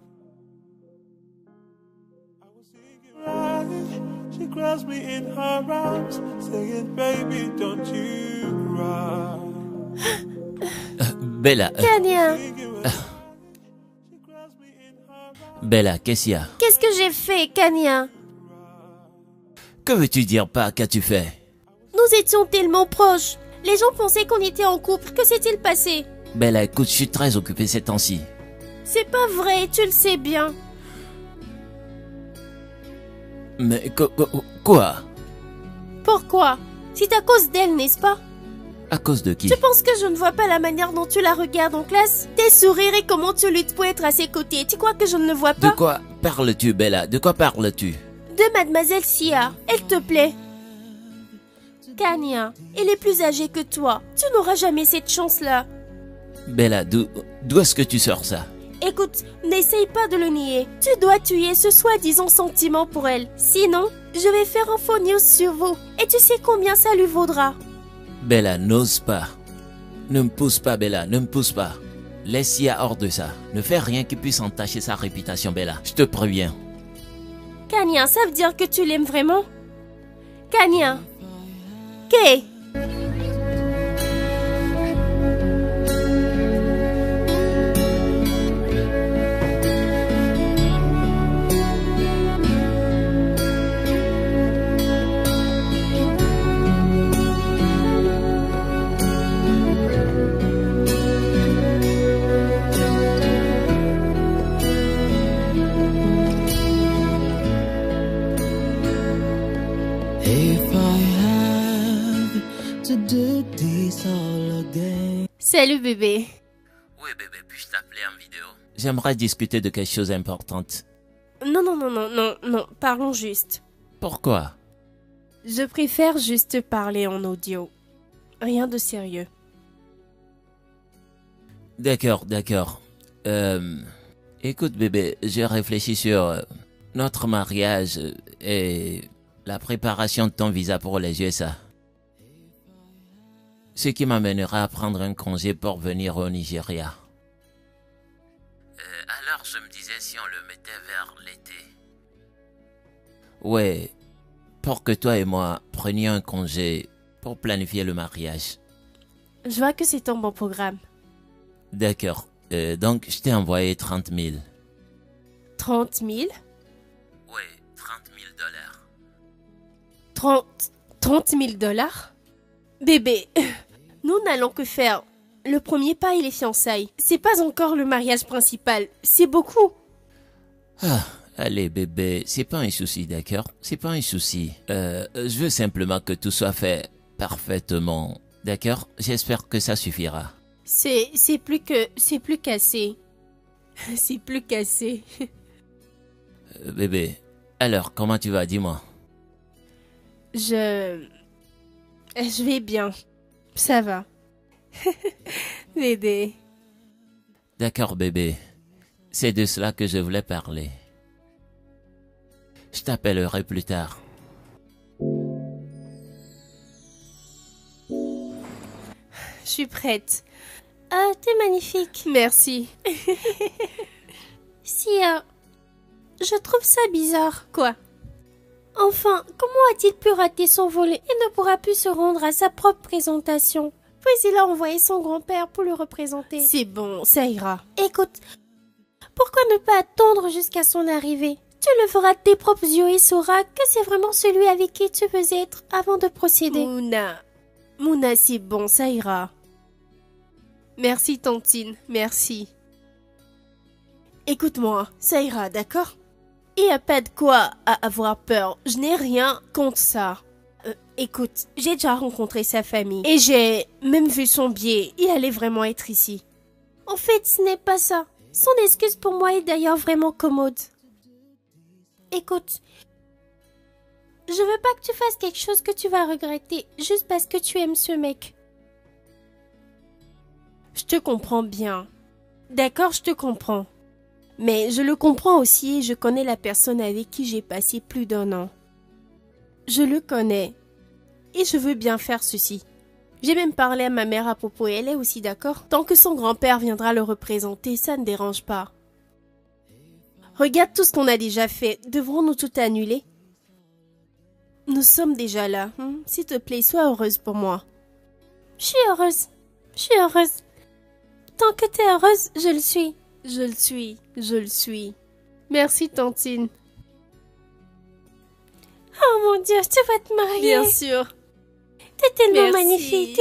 She grabs me in her arms, saying, baby, don't you cry. Bella, Kania, Bella, qu'est-ce qu'il y a? qu'est-ce que j'ai fait, Kania? Que veux-tu dire pas? Qu'as-tu fait? Nous étions tellement proches. Les gens pensaient qu'on était en couple. Que s'est-il passé? Bella, écoute, je suis très occupé ces temps-ci. C'est pas vrai, tu le sais bien. Mais quoi? Pourquoi? C'est à cause d'elle, n'est-ce pas? À cause de qui? Tu penses que je ne vois pas la manière dont tu la regardes en classe? Tes sourires et comment tu luttes pour être à ses côtés. Tu crois que je ne le vois De pas? quoi parles-tu, Bella? De quoi parles-tu? De mademoiselle Sia. Elle te plaît? Kania, elle est plus âgée que toi. Tu n'auras jamais cette chance-là. Bella, d'où est-ce que tu sors ça? Écoute, n'essaye pas de le nier. Tu dois tuer ce soi-disant sentiment pour elle. Sinon, je vais faire un faux news sur vous. Et tu sais combien ça lui vaudra. Bella, n'ose pas. Ne me pousse pas, Bella, ne me pousse pas. Laisse Sia hors de ça. Ne fais rien qui puisse entacher sa réputation, Bella. Je te préviens. Kania, ça veut dire que tu l'aimes vraiment? Kania. Kay. If I have to do this all again. Salut bébé. Oui, bébé, puis-je t'appeler en vidéo? J'aimerais discuter de quelque chose d'important. Non, non, non, non, non, non, parlons juste. Pourquoi? Je préfère juste parler en audio. Rien de sérieux. D'accord. Écoute, bébé, j'ai réfléchi sur notre mariage et la préparation de ton visa pour les USA. Ce qui m'amènera à prendre un congé pour venir au Nigeria. Alors je me disais si on le mettait vers l'été. Ouais, pour que toi et moi prenions un congé pour planifier le mariage. Je vois que c'est un bon programme. D'accord, donc je t'ai envoyé 30 000. 30 000? Ouais, 30 000 dollars. 30 000 dollars? Bébé, nous n'allons que faire le premier pas et les fiançailles. C'est pas encore le mariage principal. C'est beaucoup. Ah, allez bébé, c'est pas un souci, d'accord? C'est pas un souci. Je veux simplement que tout soit fait parfaitement, d'accord? J'espère que ça suffira. C'est plus qu'assez. C'est plus qu'assez. Bébé, alors comment tu vas, dis-moi? Je vais bien. Ça va. Bébé. D'accord bébé, c'est de cela que je voulais parler. Je t'appellerai plus tard. Je suis prête. Ah, t'es magnifique. Merci. Sia, je trouve ça bizarre. Quoi? Enfin, comment a-t-il pu rater son vol et ne pourra plus se rendre à sa propre présentation? Puis il a envoyé son grand-père pour le représenter. C'est bon, ça ira. Écoute, pourquoi ne pas attendre jusqu'à son arrivée? Tu le feras de tes propres yeux et sauras que c'est vraiment celui avec qui tu veux être avant de procéder. Mouna, c'est bon, ça ira. Merci, Tantine, merci. Écoute-moi, ça ira, d'accord? Il n'y a pas de quoi à avoir peur. Je n'ai rien contre ça. Écoute, j'ai déjà rencontré sa famille. Et j'ai même vu son billet. Il allait vraiment être ici. En fait, ce n'est pas ça. Son excuse pour moi est d'ailleurs vraiment commode. Écoute, je veux pas que tu fasses quelque chose que tu vas regretter juste parce que tu aimes ce mec. Je te comprends bien. D'accord, je te comprends. Mais je le comprends aussi et je connais la personne avec qui j'ai passé plus d'1 an. Je le connais. Et je veux bien faire ceci. J'ai même parlé à ma mère à propos et elle est aussi d'accord. Tant que son grand-père viendra le représenter, ça ne dérange pas. Regarde tout ce qu'on a déjà fait. Devrons-nous tout annuler? Nous sommes déjà là. S'il te plaît, sois heureuse pour moi. Je suis heureuse. Je suis heureuse. Tant que t'es heureuse, je le suis. Je le suis. Je le suis. Merci, Tantine. Oh mon Dieu, tu vas te marier. Bien sûr. T'es tellement Merci. magnifique.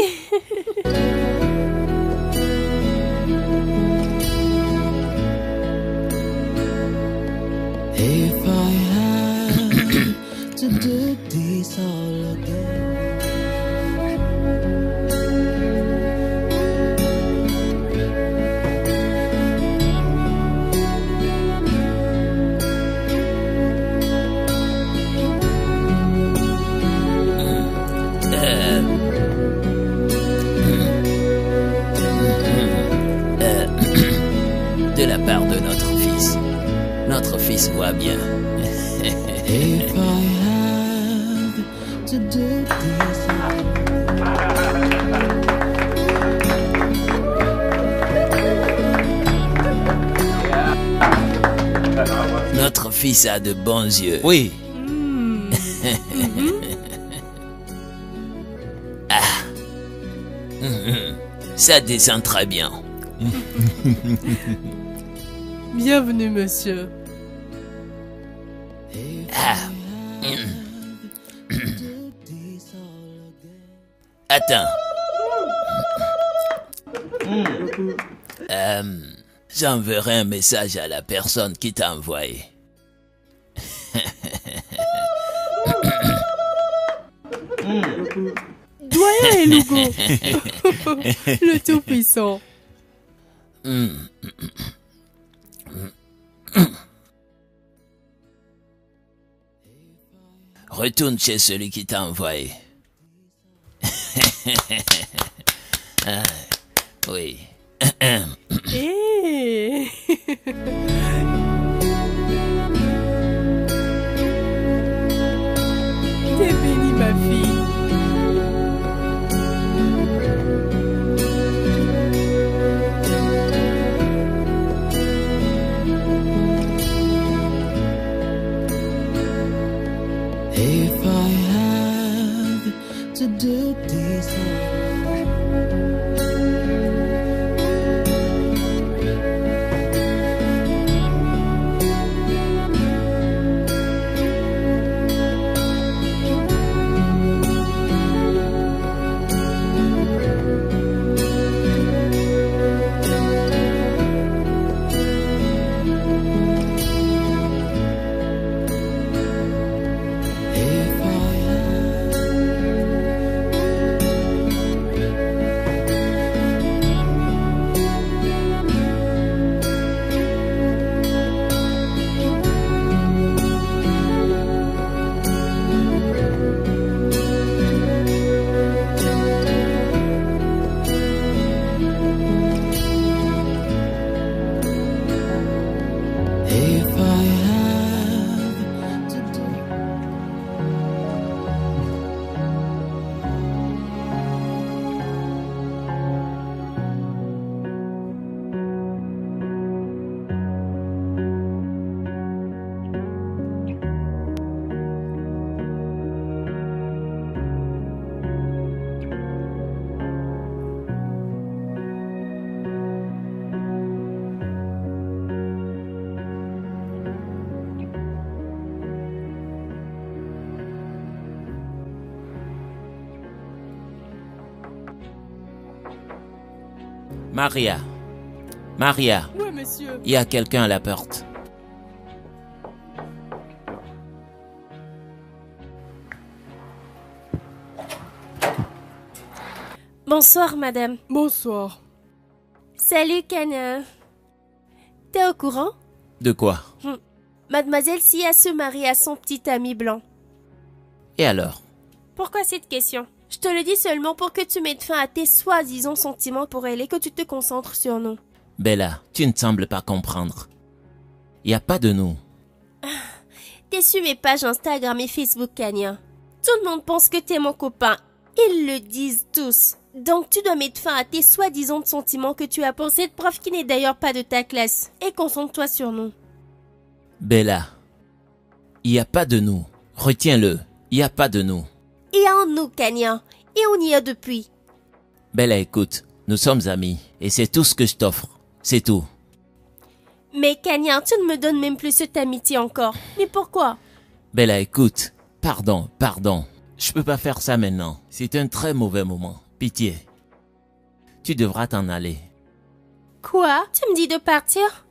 If I had to do this all again. De la part de notre fils. Notre fils voit bien. If I had to do this all Notre fils a de bons yeux. Oui. Ça descend très bien. Bienvenue, monsieur. Attends. J'enverrai un message à la personne qui t'a envoyé. Doyen et Lugo. Le Tout-Puissant. Retourne chez celui qui t'a envoyé. Ah, oui. Hey. T'es bénie, ma fille. If I had to do this if I had if I had to do Maria. Maria, Oui, monsieur. il y a quelqu'un à la porte. Bonsoir, madame. Bonsoir. Salut, Cana. T'es au courant? De quoi? Mademoiselle Sia se marie à son petit ami blanc. Et alors? Pourquoi cette question? Je te le dis seulement pour que tu mettes fin à tes soi-disant sentiments pour elle et que tu te concentres sur nous. Bella, tu ne sembles pas comprendre. Il n'y a pas de nous. T'es sur mes pages Instagram et Facebook, Kania. Tout le monde pense que t'es mon copain. Ils le disent tous. Donc tu dois mettre fin à tes soi-disant sentiments que tu as pour cette prof qui n'est d'ailleurs pas de ta classe. Et concentre-toi sur nous. Bella, il n'y a pas de nous. Retiens-le, il n'y a pas de nous. Il y a un nous, Kenya. Et on y est depuis. Bella, écoute, nous sommes amis. Et c'est tout ce que je t'offre. C'est tout. Mais Kenya, tu ne me donnes même plus cette amitié encore. Mais pourquoi? Bella, écoute. Pardon. Je peux pas faire ça maintenant. C'est un très mauvais moment. Pitié. Tu devras t'en aller. Quoi? Tu me dis de partir?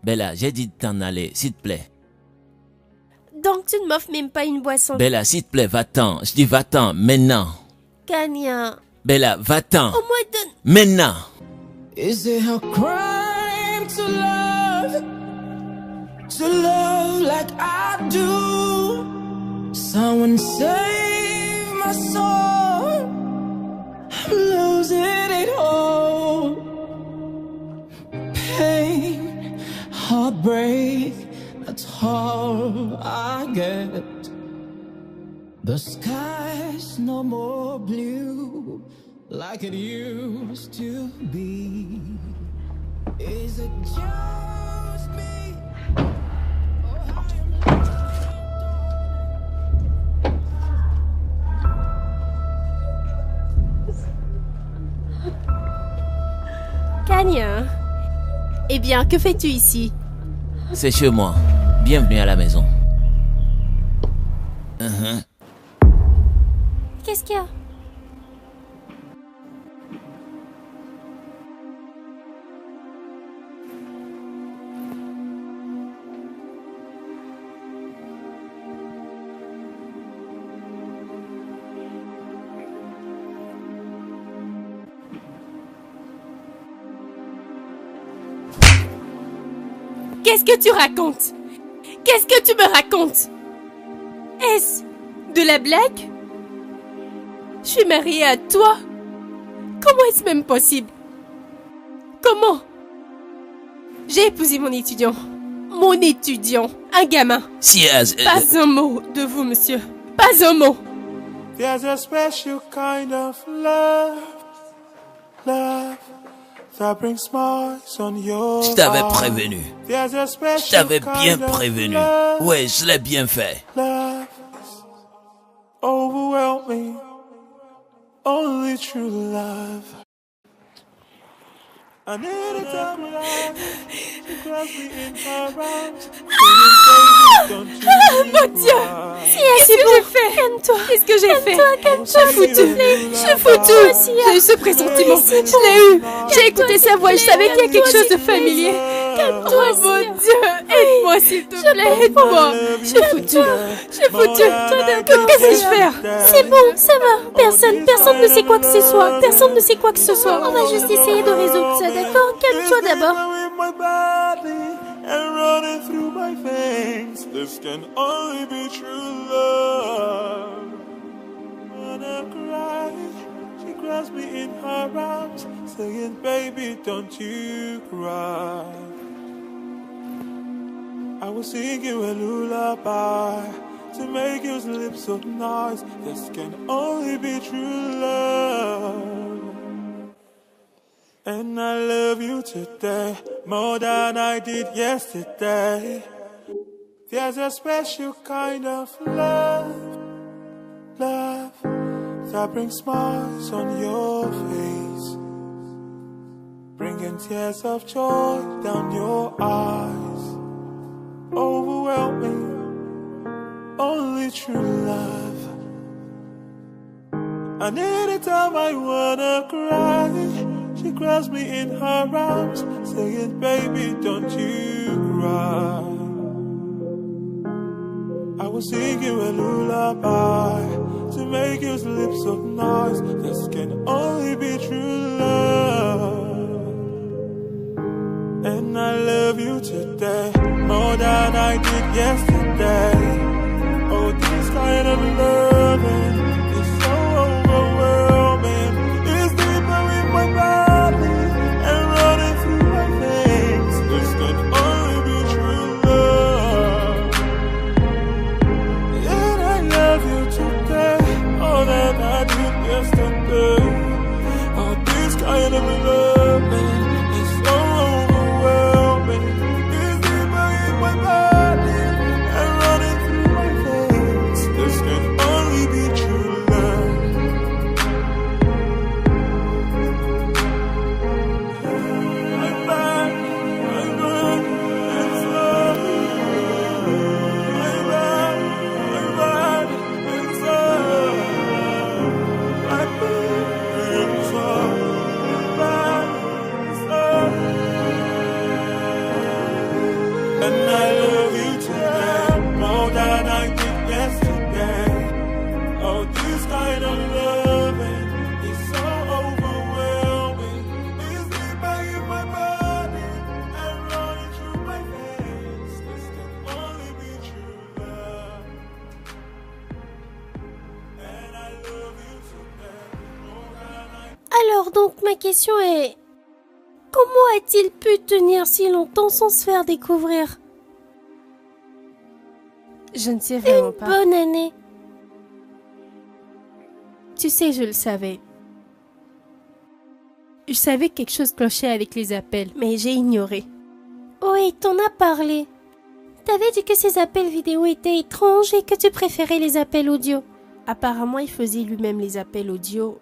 Bella, j'ai dit de t'en aller, s'il te plaît. Donc tu ne m'offres même pas une boisson? Bella, s'il te plaît, va-t'en. Je dis va-t'en, maintenant. Kenya. Bella, va-t'en. Au moins donne... Maintenant. Is it a crime to love like I do? Someone save my soul. I'm losing it all. Pain, heartbreak, that's all I get. The sky's no more blue like it used to be. Is it just me? Kenya. Eh bien, que fais-tu ici? C'est chez moi. Bienvenue à la maison. Qu'est-ce qu'il y a? Qu'est-ce que tu racontes? Qu'est-ce que tu me racontes? Est-ce de la blague? Je suis mariée à toi? Comment est-ce même possible? Comment? J'ai épousé mon étudiant. Mon étudiant, un gamin. Siaz, Pas un mot de vous, monsieur. Pas un mot. There's a special kind of love that brings smiles on your je t'avais face. prévenu. There's a Je special t'avais bien kind of prévenu. love, Ouais, je l'ai bien fait. love overwhelming, only true love. And anytime she grabs me in her arms, saying, baby, don't you Mon Dieu! cry. Qu'est-ce que j'ai fait? Calme-toi. Qu'est-ce que j'ai fait? Je suis foutue. Je suis foutue. J'ai eu ce pressentiment. Je l'ai eu. J'ai écouté sa voix. Je savais qu'il y a quelque chose de familier. Calme-toi, mon Dieu. Aide-moi, s'il te plaît. Aide-moi. Je suis foutue. Je suis foutue. Que puis-je faire? C'est bon, ça va. Personne ne sait quoi que ce soit. Personne ne sait quoi que ce soit. On va juste essayer de résoudre ça, d'accord? Calme-toi d'abord. With my body and running through my veins. This can only be true love. When I cry, she grabs me in her arms, saying, baby, don't you cry. I will sing you a lullaby to make your lips so nice. This can only be true love. And I love you today more than I did yesterday. There's a special kind of love that brings smiles on your face, bringing tears of joy down your eyes, overwhelming, only true love. And anytime I wanna cry, she grabs me in her arms, saying, baby, don't you cry. I will sing you a lullaby to make your lips so nice. This can only be true love. And I love you today more than I did yesterday. Oh, this kind of loving is so overwhelming. It's deeper in my body and running through my veins. This can only be true love. And I love you today Alors donc ma question est... Comment a-t-il pu tenir si longtemps sans se faire découvrir? Je ne sais vraiment Une pas. bonne année. Tu sais, je le savais. Je savais que quelque chose clochait avec les appels, mais j'ai ignoré. Oui, t'en as parlé. T'avais dit que ces appels vidéo étaient étranges et que tu préférais les appels audio. Apparemment, il faisait lui-même les appels audio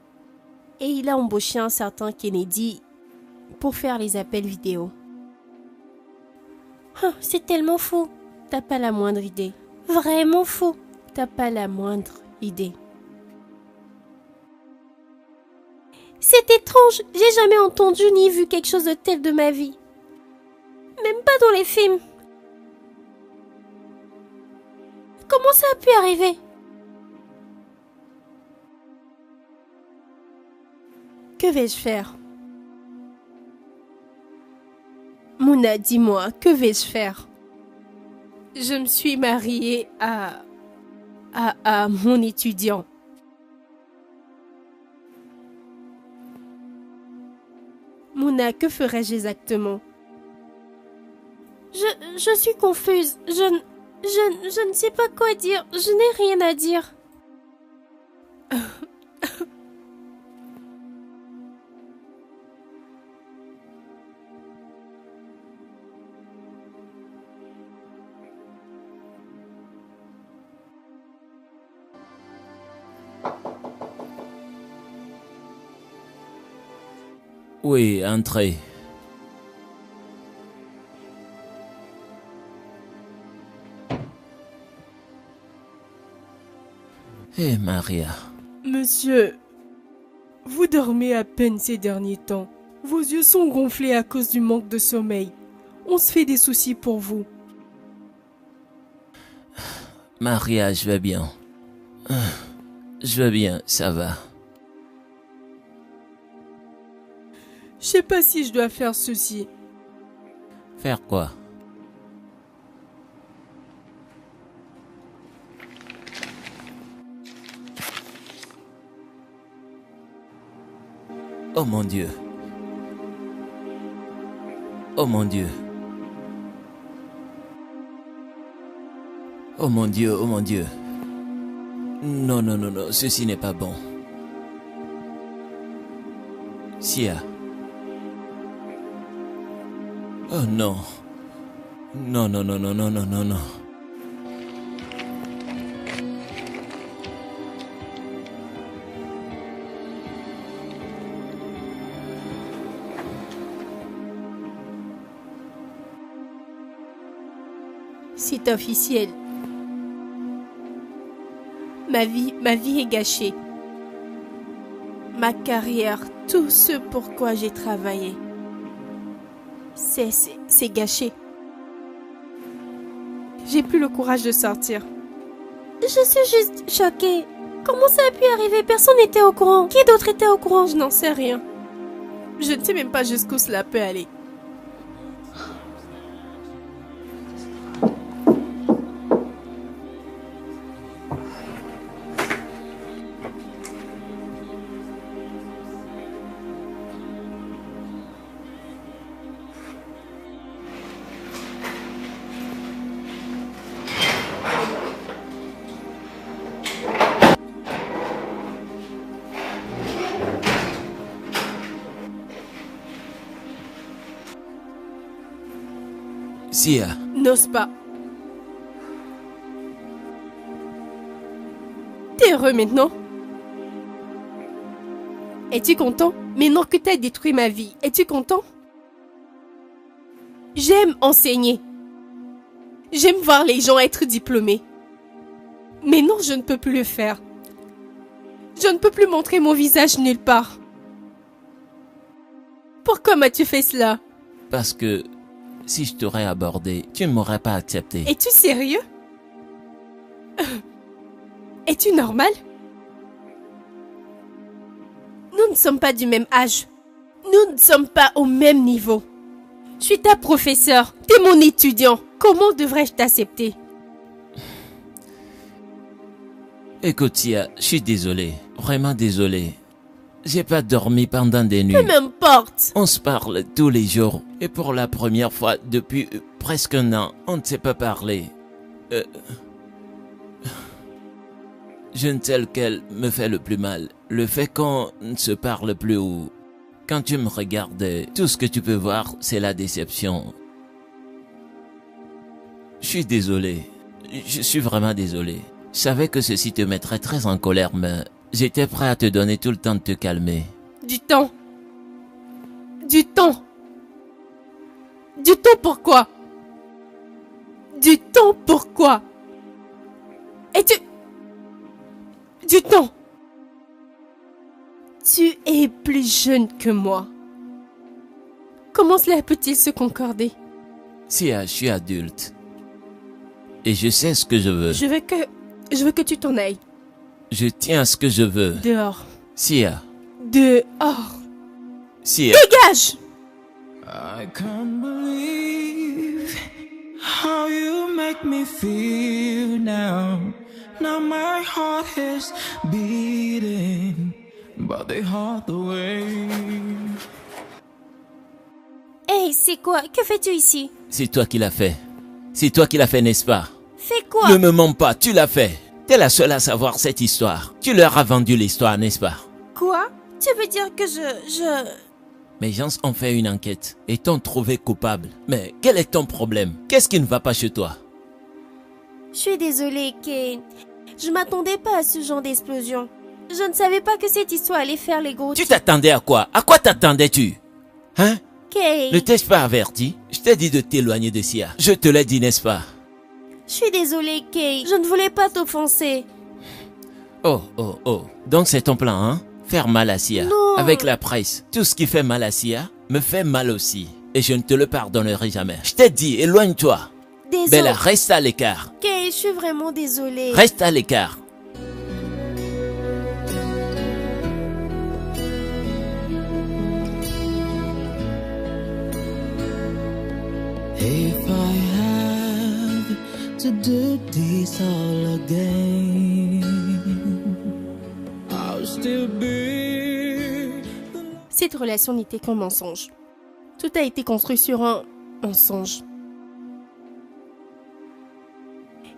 et il a embauché un certain Kennedy pour faire les appels vidéo. C'est tellement fou. T'as pas la moindre idée. Vraiment fou. T'as pas la moindre idée. C'est étrange. J'ai jamais entendu ni vu quelque chose de tel de ma vie. Même pas dans les films. Comment ça a pu arriver? Que vais-je faire? Mouna, dis-moi, que vais-je faire? Je me suis mariée à mon étudiant. Mouna, que ferais-je exactement? Je suis confuse. Je ne sais pas quoi dire. Je n'ai rien à dire. Oui, entrez. Hé, Maria. Monsieur, vous dormez à peine ces derniers temps. Vos yeux sont gonflés à cause du manque de sommeil. On se fait des soucis pour vous. Maria, je vais bien. Je vais bien, ça va. Je sais pas si je dois faire ceci. Faire quoi? Oh mon Dieu. Oh mon Dieu. Oh mon Dieu, oh mon Dieu. Non, non, non, non, ceci n'est pas bon. Sia. Oh non. Non, non, non, non, non, non, non, non. C'est officiel. Ma vie est gâchée. Ma carrière, tout ce pourquoi j'ai travaillé. C'est gâché. J'ai plus le courage de sortir. Je suis juste choquée. Comment ça a pu arriver? Personne n'était au courant. Qui d'autre était au courant? Je n'en sais rien. Je ne sais même pas jusqu'où cela peut aller. Sia. N'ose pas. T'es heureux maintenant? Es-tu content? Maintenant que t'as détruit ma vie, es-tu content? J'aime enseigner. J'aime voir les gens être diplômés. Mais non, je ne peux plus le faire. Je ne peux plus montrer mon visage nulle part. Pourquoi m'as-tu fait cela? Parce que si je t'aurais abordé, tu ne m'aurais pas accepté. Es-tu sérieux? Es-tu normal? Nous ne sommes pas du même âge. Nous ne sommes pas au même niveau. Je suis ta professeure. T'es mon étudiant. Comment devrais-je t'accepter? Écoute, Sia, je suis désolé. Vraiment désolé. J'ai pas dormi pendant des nuits. Peu m'importe. On se parle tous les jours. Et pour la première fois depuis presque un an, on ne s'est pas parlé. Je ne sais lequel me fait le plus mal. Le fait qu'on ne se parle plus ou quand tu me regardes, tout ce que tu peux voir, c'est la déception. Je suis désolé. Je suis vraiment désolé. Je savais que ceci te mettrait très en colère, mais j'étais prêt à te donner tout le temps de te calmer. Du temps. Du temps. Du temps pourquoi? Du temps pourquoi? Et du temps. Tu es plus jeune que moi. Comment cela peut-il se concorder? Sia, je suis adulte. Et je sais ce que je veux. Je veux que tu t'en ailles. Je tiens à ce que je veux. Dehors. Sia. Dehors. Sia. Dégage! I can't believe how you make me feel now. Now my heart is beating, but they heart the way. Hey, c'est quoi? Que fais-tu ici? C'est toi qui l'as fait. C'est toi qui l'as fait, n'est-ce pas? Fais quoi? Ne me mens pas, tu l'as fait. T'es la seule à savoir cette histoire. Tu leur as vendu l'histoire, n'est-ce pas? Quoi? Tu veux dire que je... Mes gens ont fait une enquête et t'ont trouvé coupable. Mais quel est ton problème? Qu'est-ce qui ne va pas chez toi? Je suis désolée, Kane. Je m'attendais pas à ce genre d'explosion. Je ne savais pas que cette histoire allait faire les gros... Tu t'attendais à quoi? À quoi t'attendais-tu? Hein? Kane, Ne t'ai-je pas averti? Je t'ai dit de t'éloigner de Sia. Je te l'ai dit, n'est-ce pas? je suis désolée, Kane. Je ne voulais pas t'offenser. Oh. Donc c'est ton plan, hein? Faire mal à Sia. Non. Avec la presse. Tout ce qui fait mal à Sia me fait mal aussi. Et je ne te le pardonnerai jamais. Je t'ai dit, éloigne-toi. Désolée. Bella, reste à l'écart. Kane, je suis vraiment désolée. Reste à l'écart. If I have to do this all again, I'll still be. Cette relation n'était qu'un mensonge. Tout a été construit sur un mensonge.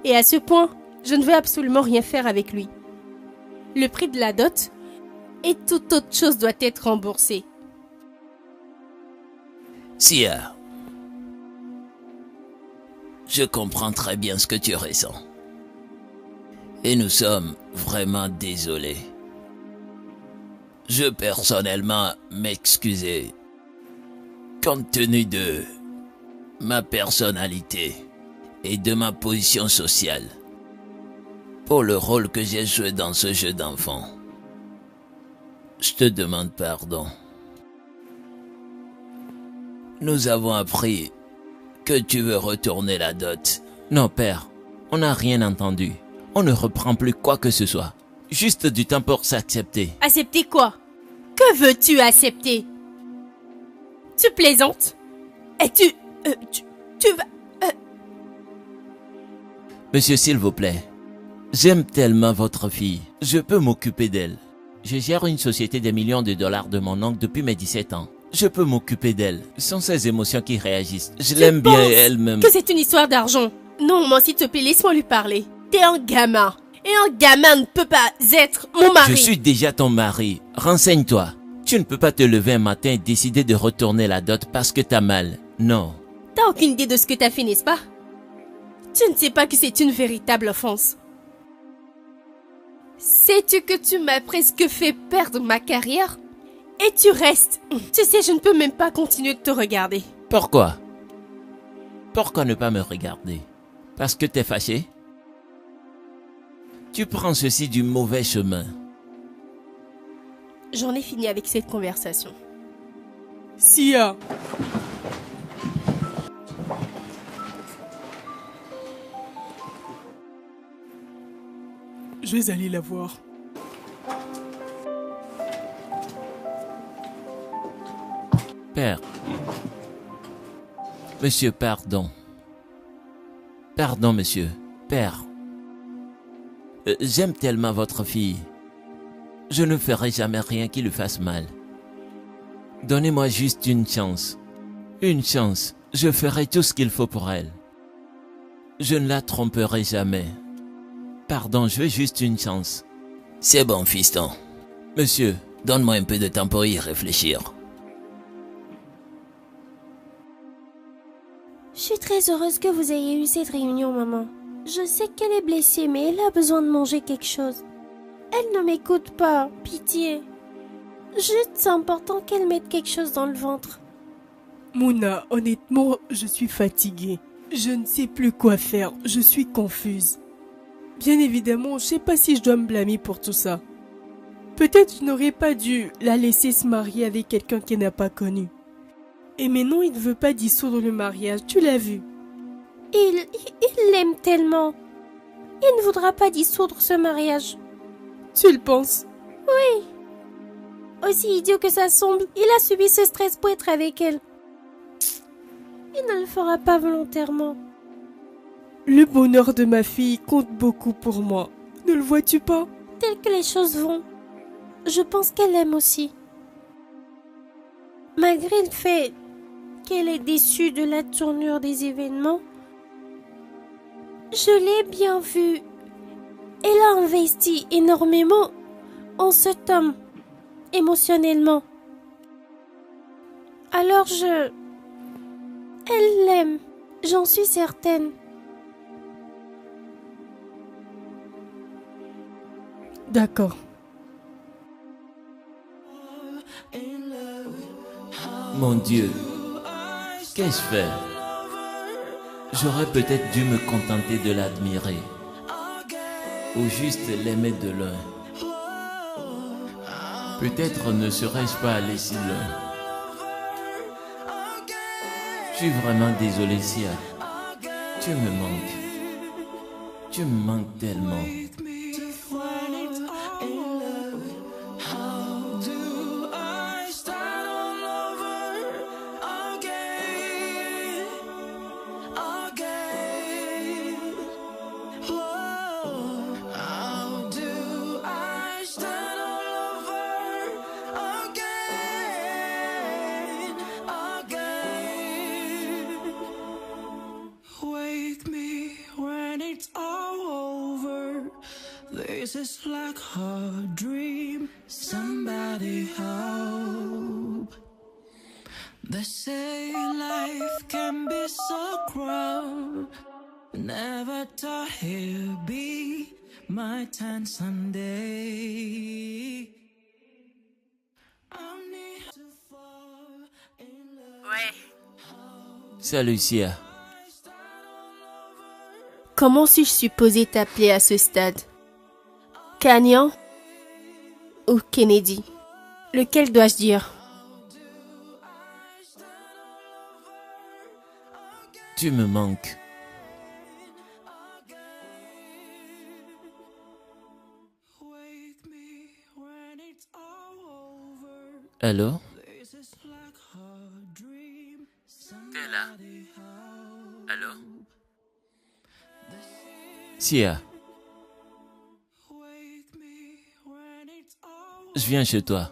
Et à ce point, je ne veux absolument rien faire avec lui. Le prix de la dot et toute autre chose doit être remboursé. Sia, je comprends très bien ce que tu ressens. Et nous sommes vraiment désolés. Je personnellement m'excuser compte tenu de ma personnalité et de ma position sociale pour le rôle que j'ai joué dans ce jeu d'enfant. Je te demande pardon. Nous avons appris que tu veux retourner la dot. Non, père, on n'a rien entendu. On ne reprend plus quoi que ce soit. Juste du temps pour s'accepter. Accepter quoi? Que veux-tu accepter? Tu plaisantes? Et tu vas... Monsieur, s'il vous plaît, j'aime tellement votre fille. Je peux m'occuper d'elle. Je gère une société des millions de dollars de mon oncle depuis mes 17 ans. Je peux m'occuper d'elle. Ce sont ses émotions qui réagissent. Je l'aime bien et elle-même. Que c'est une histoire d'argent. Non, moi, s'il te plaît, laisse-moi lui parler. T'es un gamin. Et un gamin ne peut pas être mon mari. Je suis déjà ton mari. Renseigne-toi. Tu ne peux pas te lever un matin et décider de retourner la dot parce que t'as mal. Non. T'as aucune idée de ce que t'as fait, n'est-ce pas? Tu ne sais pas que c'est une véritable offense. Sais-tu que tu m'as presque fait perdre ma carrière? Et tu restes. Tu sais, je ne peux même pas continuer de te regarder. Pourquoi? Pourquoi ne pas me regarder? Parce que t'es fâché? Tu prends ceci du mauvais chemin. J'en ai fini avec cette conversation. Sia. Je vais aller la voir. Père. Monsieur, pardon. Pardon, monsieur. Père. J'aime tellement votre fille. Je ne ferai jamais rien qui lui fasse mal. Donnez-moi juste une chance. Une chance. Je ferai tout ce qu'il faut pour elle. Je ne la tromperai jamais. Pardon, je veux juste une chance. C'est bon, fiston. Monsieur, Donne-moi un peu de temps pour y réfléchir. Je suis très heureuse que vous ayez eu cette réunion, maman. Je sais qu'elle est blessée, mais elle a besoin de manger quelque chose. Elle ne m'écoute pas, pitié. Juste, c'est important qu'elle mette quelque chose dans le ventre. Mouna, honnêtement, je suis fatiguée. Je ne sais plus quoi faire, je suis confuse. Bien évidemment, je sais pas si je dois me blâmer pour tout ça. Peut-être je n'aurais pas dû la laisser se marier avec quelqu'un qu'elle n'a pas connu. Et maintenant, il ne veut pas dissoudre le mariage, tu l'as vu. Il l'aime tellement. Il ne voudra pas dissoudre ce mariage. Tu le penses? Oui. Aussi idiot que ça semble, il a subi ce stress pour être avec elle. Il ne le fera pas volontairement. Le bonheur de ma fille compte beaucoup pour moi. Ne le vois-tu pas? Tel que les choses vont, je pense qu'elle l'aime aussi. Malgré le fait qu'elle est déçue de la tournure des événements, je l'ai bien vue. Elle a investi énormément en cet homme, émotionnellement. Alors elle l'aime, j'en suis certaine. D'accord. mon Dieu, qu'ai-je fait? J'aurais peut-être dû me contenter de l'admirer, ou juste l'aimer de loin. Peut-être ne serais-je pas allé si loin. Je suis vraiment désolé, Sia. Tu me manques. Tu me manques tellement. This is like a dream. Somebody help. They say life can be so cruel. Never thought he'd be my turn someday. I need to fall in love. Ouais. Salut, Sia. Comment suis-je supposé t'appeler à ce stade? Canyon ou Kennedy? Lequel dois-je dire? Tu me manques. Allô? T'es là? Allô? Sia. Je viens chez toi.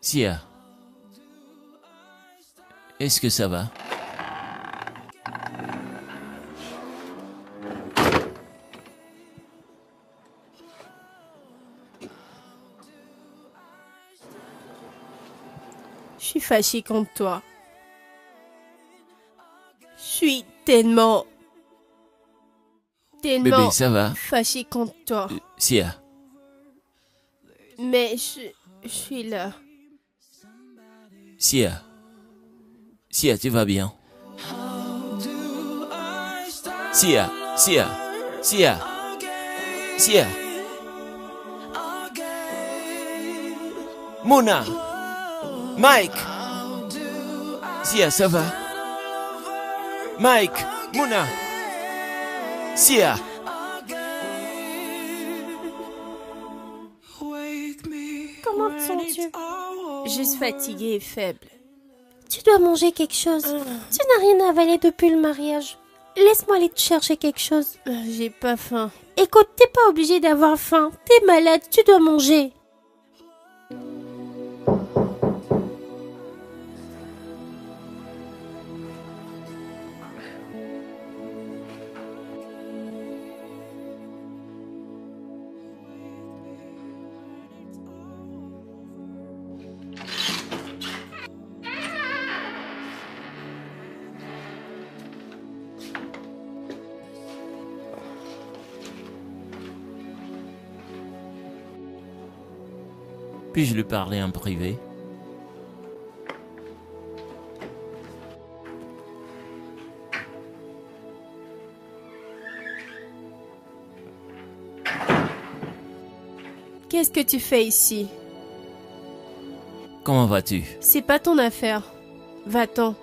Sia, Est-ce que ça va? Je suis fâchée contre toi. Je suis tellement Bébé, ça va? fâchée contre toi. Sia, Mais je suis là. Sia. Sia, tu vas bien? Sia, Sia, Sia, Sia. Mona! Mike! Sia, ça va? Mike! Mona! Sia! Comment te sens-tu? Juste fatiguée et faible. Tu dois manger quelque chose. Tu n'as rien avalé depuis le mariage. Laisse-moi aller te chercher quelque chose. J'ai pas faim. Écoute, t'es pas obligé d'avoir faim. T'es malade, tu dois manger. Puis-je lui parler en privé? Qu'est-ce que tu fais ici? Comment vas-tu? C'est pas ton affaire. Va-t'en.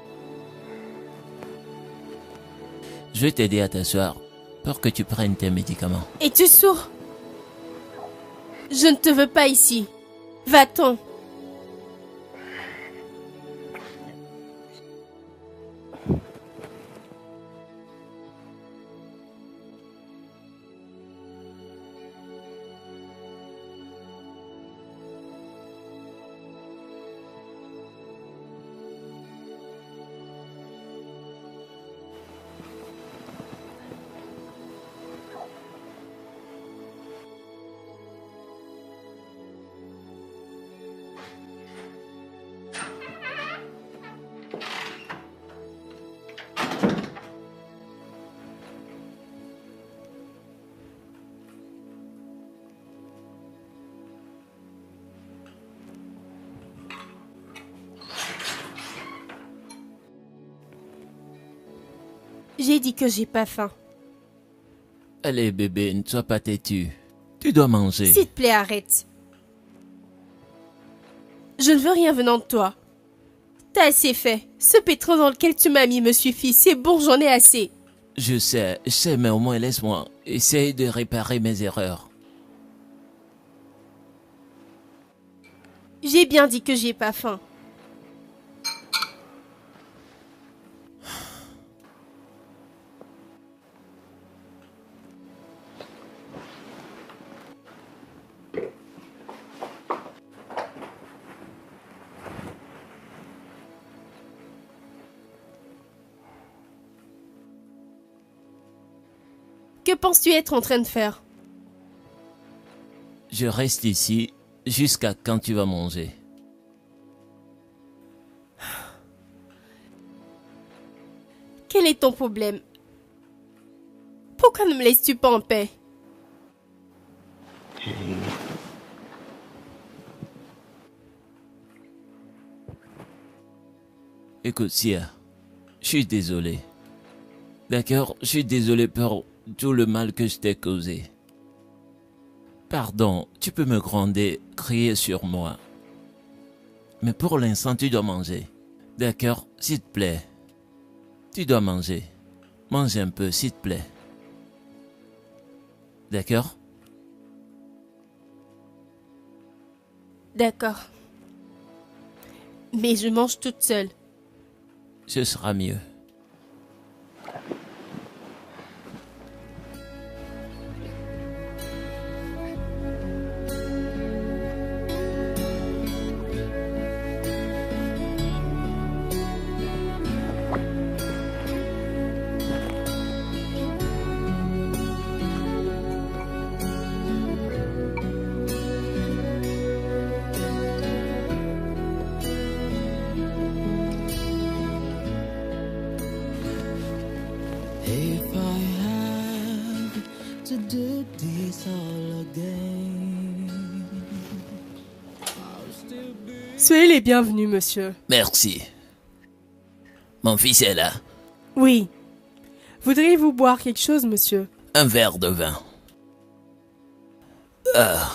Je vais t'aider à t'asseoir pour que tu prennes tes médicaments. Es-tu sourd? Je ne te veux pas ici. Va-t'en. J'ai dit que j'ai pas faim. Allez bébé, ne sois pas têtu. Tu dois manger. S'il te plaît, arrête. Je ne veux rien venant de toi. T'as assez fait. Ce pétrin dans lequel tu m'as mis me suffit. C'est bon, j'en ai assez. Je sais, mais au moins laisse-moi. Essaye de réparer mes erreurs. J'ai bien dit que j'ai pas faim. Que penses-tu être en train de faire? Je reste ici jusqu'à quand tu vas manger. Quel est ton problème? Pourquoi ne me laisses-tu pas en paix? Écoute, Sia, je suis désolé. D'accord, je suis désolé pour tout le mal que je t'ai causé. Pardon, tu peux me gronder, crier sur moi. Mais pour l'instant, tu dois manger. D'accord, s'il te plaît. Tu dois manger. Mange un peu, s'il te plaît. D'accord? D'accord. Mais je mange toute seule. Ce sera mieux. to do this all again. Soyez les bienvenus, monsieur. Merci. Mon fils est là. Oui. Voudriez-vous boire quelque chose, monsieur? Un verre de vin. Ah.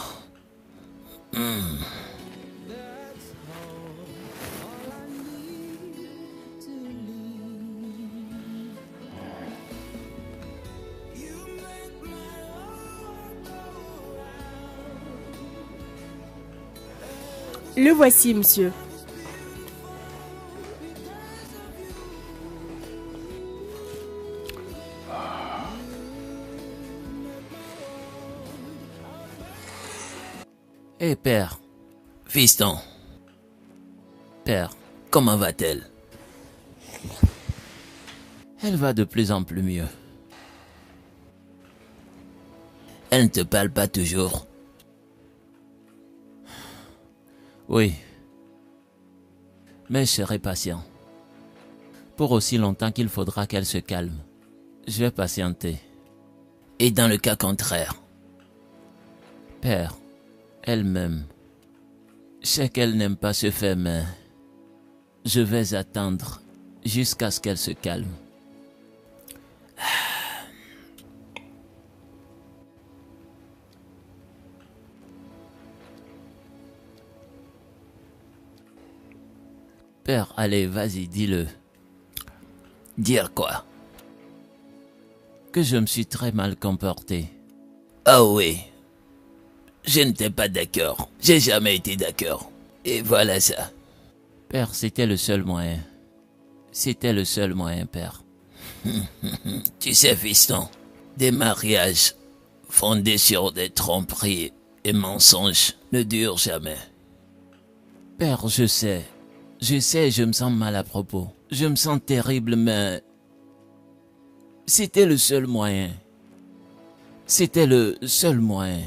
Le voici, monsieur. Hé, père, Fiston, père, comment va-t-elle? elle va de plus en plus mieux. Elle ne te parle pas toujours? Oui. Mais je serai patient. Pour aussi longtemps qu'il faudra qu'elle se calme. Je vais patienter. Et dans le cas contraire? Père, elle-même. Je sais qu'elle n'aime pas se faire, mais je vais attendre jusqu'à ce qu'elle se calme. Père, allez, vas-y, dis-le. Dire quoi? Que je me suis très mal comporté. Ah oui. Je n'étais pas d'accord. J'ai jamais été d'accord. Et voilà ça. Père, c'était le seul moyen. C'était le seul moyen, père. Tu sais, fiston, des mariages fondés sur des tromperies et mensonges ne durent jamais. Père, je sais, je me sens mal à propos. Je me sens terrible, mais c'était le seul moyen. C'était le seul moyen.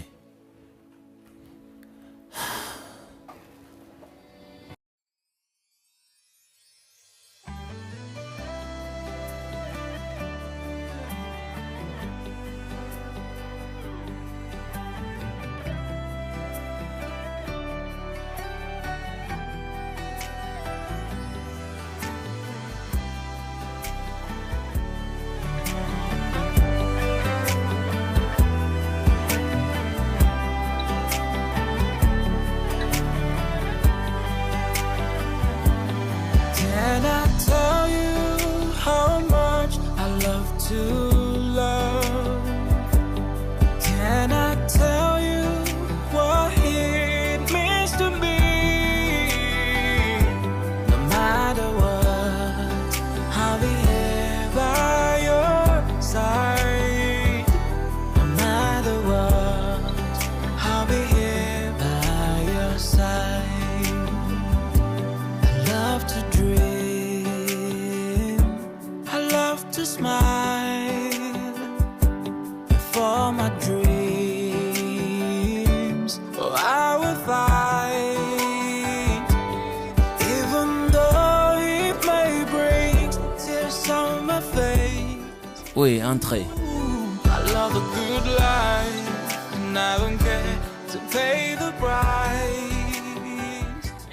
Can I tell you how much I love to love? Can I tell you what it means to me? No matter what, I'll be here by your side. No matter what, I'll be here by your side. I love to dream, I love to smile for my dreams. Oh, I will fight, even though it may bring tears on my face. Oui, entrez. I love a good life, and I don't care to pay the price.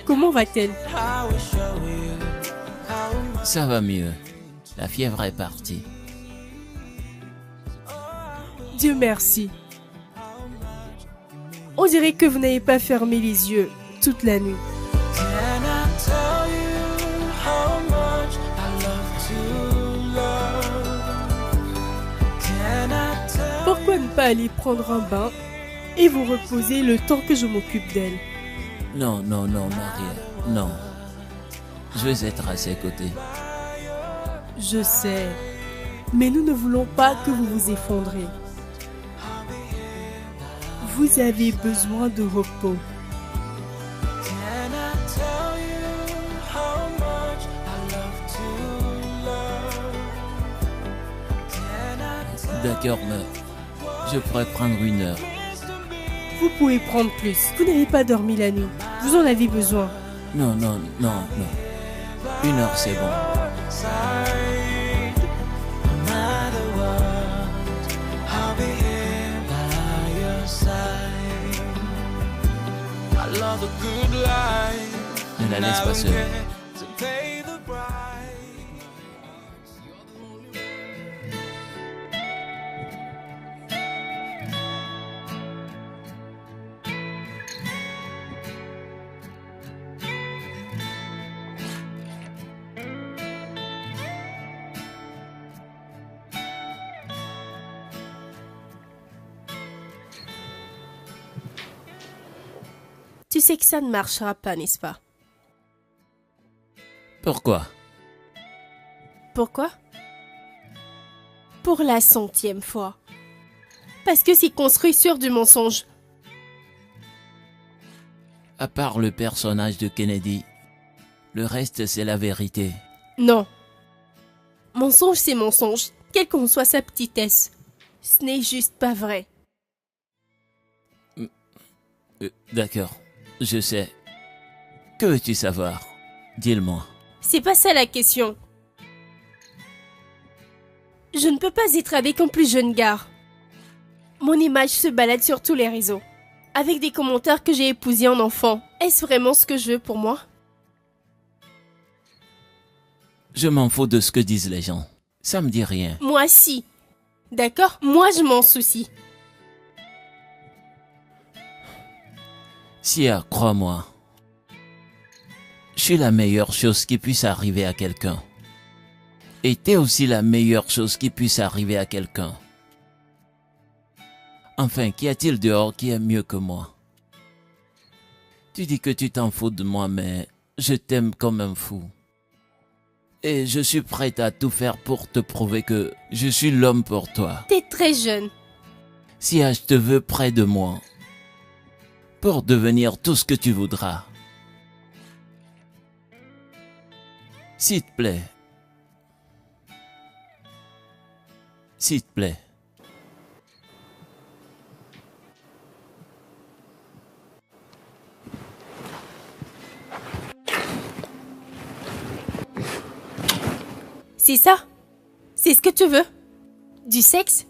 Comment va-t-elle? I will show you how much. Ça va mieux. La fièvre est partie. Dieu merci. On dirait que vous n'avez pas fermé les yeux toute la nuit. Can I tell you how much I love to love? Can I tell Pourquoi ne pas aller prendre un bain et vous reposer le temps que je m'occupe d'elle? Non, non, non, Maria, non. Je vais être à ses côtés. Je sais, mais nous ne voulons pas que vous vous effondrez. Vous avez besoin de repos. Can I tell you how much I love to love? Can I tell D'accord, mais je pourrais prendre 1 heure. Vous pouvez prendre plus. Vous n'avez pas dormi la nuit. Vous en avez besoin. Non, non, non, non. 1 heure, c'est bon. side? No matter what, I'll be here have a good life. Ne la laisse pas seule. To pay the price. Tu sais que ça ne marchera pas, n'est-ce pas? Pourquoi? Pourquoi? Pour la 100e fois. Parce que c'est construit sur du mensonge. À part le personnage de Kennedy, le reste c'est la vérité. Non. Mensonge, c'est mensonge, quelle qu'en soit sa petitesse. Ce n'est juste pas vrai. D'accord, je sais. Que veux-tu savoir? Dis-le-moi. C'est pas ça la question. Je ne peux pas être avec un plus jeune gars. Mon image se balade sur tous les réseaux. Avec des commentaires que j'ai épousé en enfant. Est-ce vraiment ce que je veux pour moi? Je m'en fous de ce que disent les gens. Ça me dit rien. Moi si. D'accord? Moi je m'en soucie. Sia, crois-moi. Je suis la meilleure chose qui puisse arriver à quelqu'un. Et t'es aussi la meilleure chose qui puisse arriver à quelqu'un. Enfin, qu'y a-t-il dehors qui est mieux que moi? Tu dis que tu t'en fous de moi, mais je t'aime comme un fou. Et je suis prête à tout faire pour te prouver que je suis l'homme pour toi. T'es très jeune. Sia, je te veux près de moi. Pour devenir tout ce que tu voudras. S'il te plaît. S'il te plaît. C'est ça? C'est ce que tu veux? Du sexe?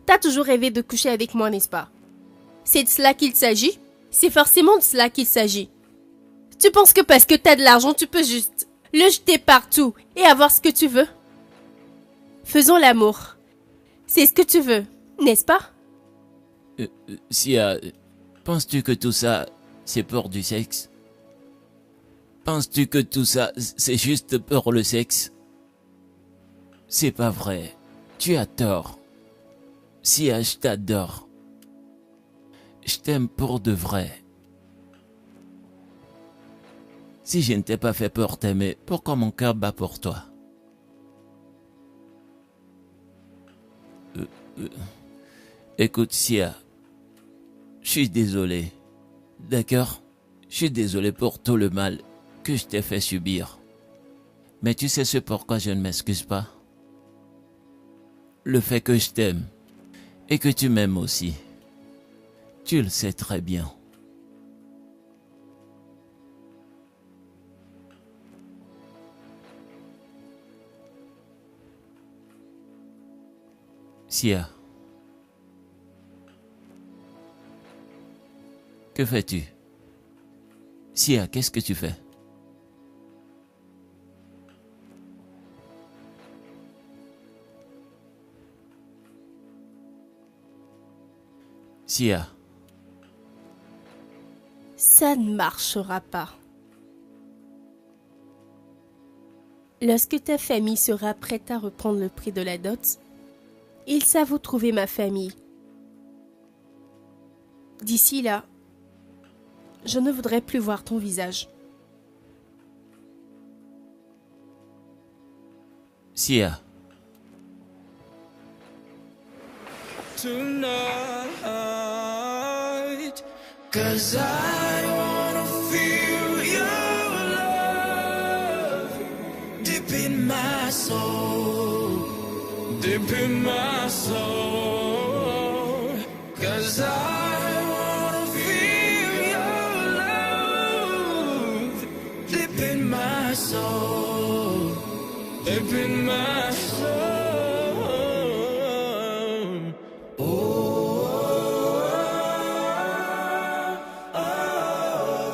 T'as toujours rêvé de coucher avec moi, n'est-ce pas? C'est de cela qu'il s'agit? C'est forcément de cela qu'il s'agit. Tu penses que parce que t'as de l'argent, tu peux juste le jeter partout et avoir ce que tu veux? Faisons l'amour. C'est ce que tu veux, n'est-ce pas? Sia, penses-tu que tout ça, c'est pour du sexe? Penses-tu que tout ça, c'est juste pour le sexe? C'est pas vrai. Tu as tort. Sia, je t'adore. Je t'aime pour de vrai. Si je ne t'ai pas fait pour t'aimer, pourquoi mon cœur bat pour toi? Écoute, Sia, je suis désolé. D'accord? Je suis désolé pour tout le mal que je t'ai fait subir. Mais tu sais ce pourquoi je ne m'excuse pas? Le fait que je t'aime et que tu m'aimes aussi. Tu le sais très bien. Sia, que fais-tu? Sia, qu'est-ce que tu fais? Sia. Ça ne marchera pas. Lorsque ta famille sera prête à reprendre le prix de la dot, ils savent où trouver ma famille. D'ici là, je ne voudrais plus voir ton visage. Sia. Tonight, 'cause I wanna feel your love deep in my soul, deep in my soul, 'cause I wanna feel your love deep in my soul, deep in my soul. Oh, oh, oh,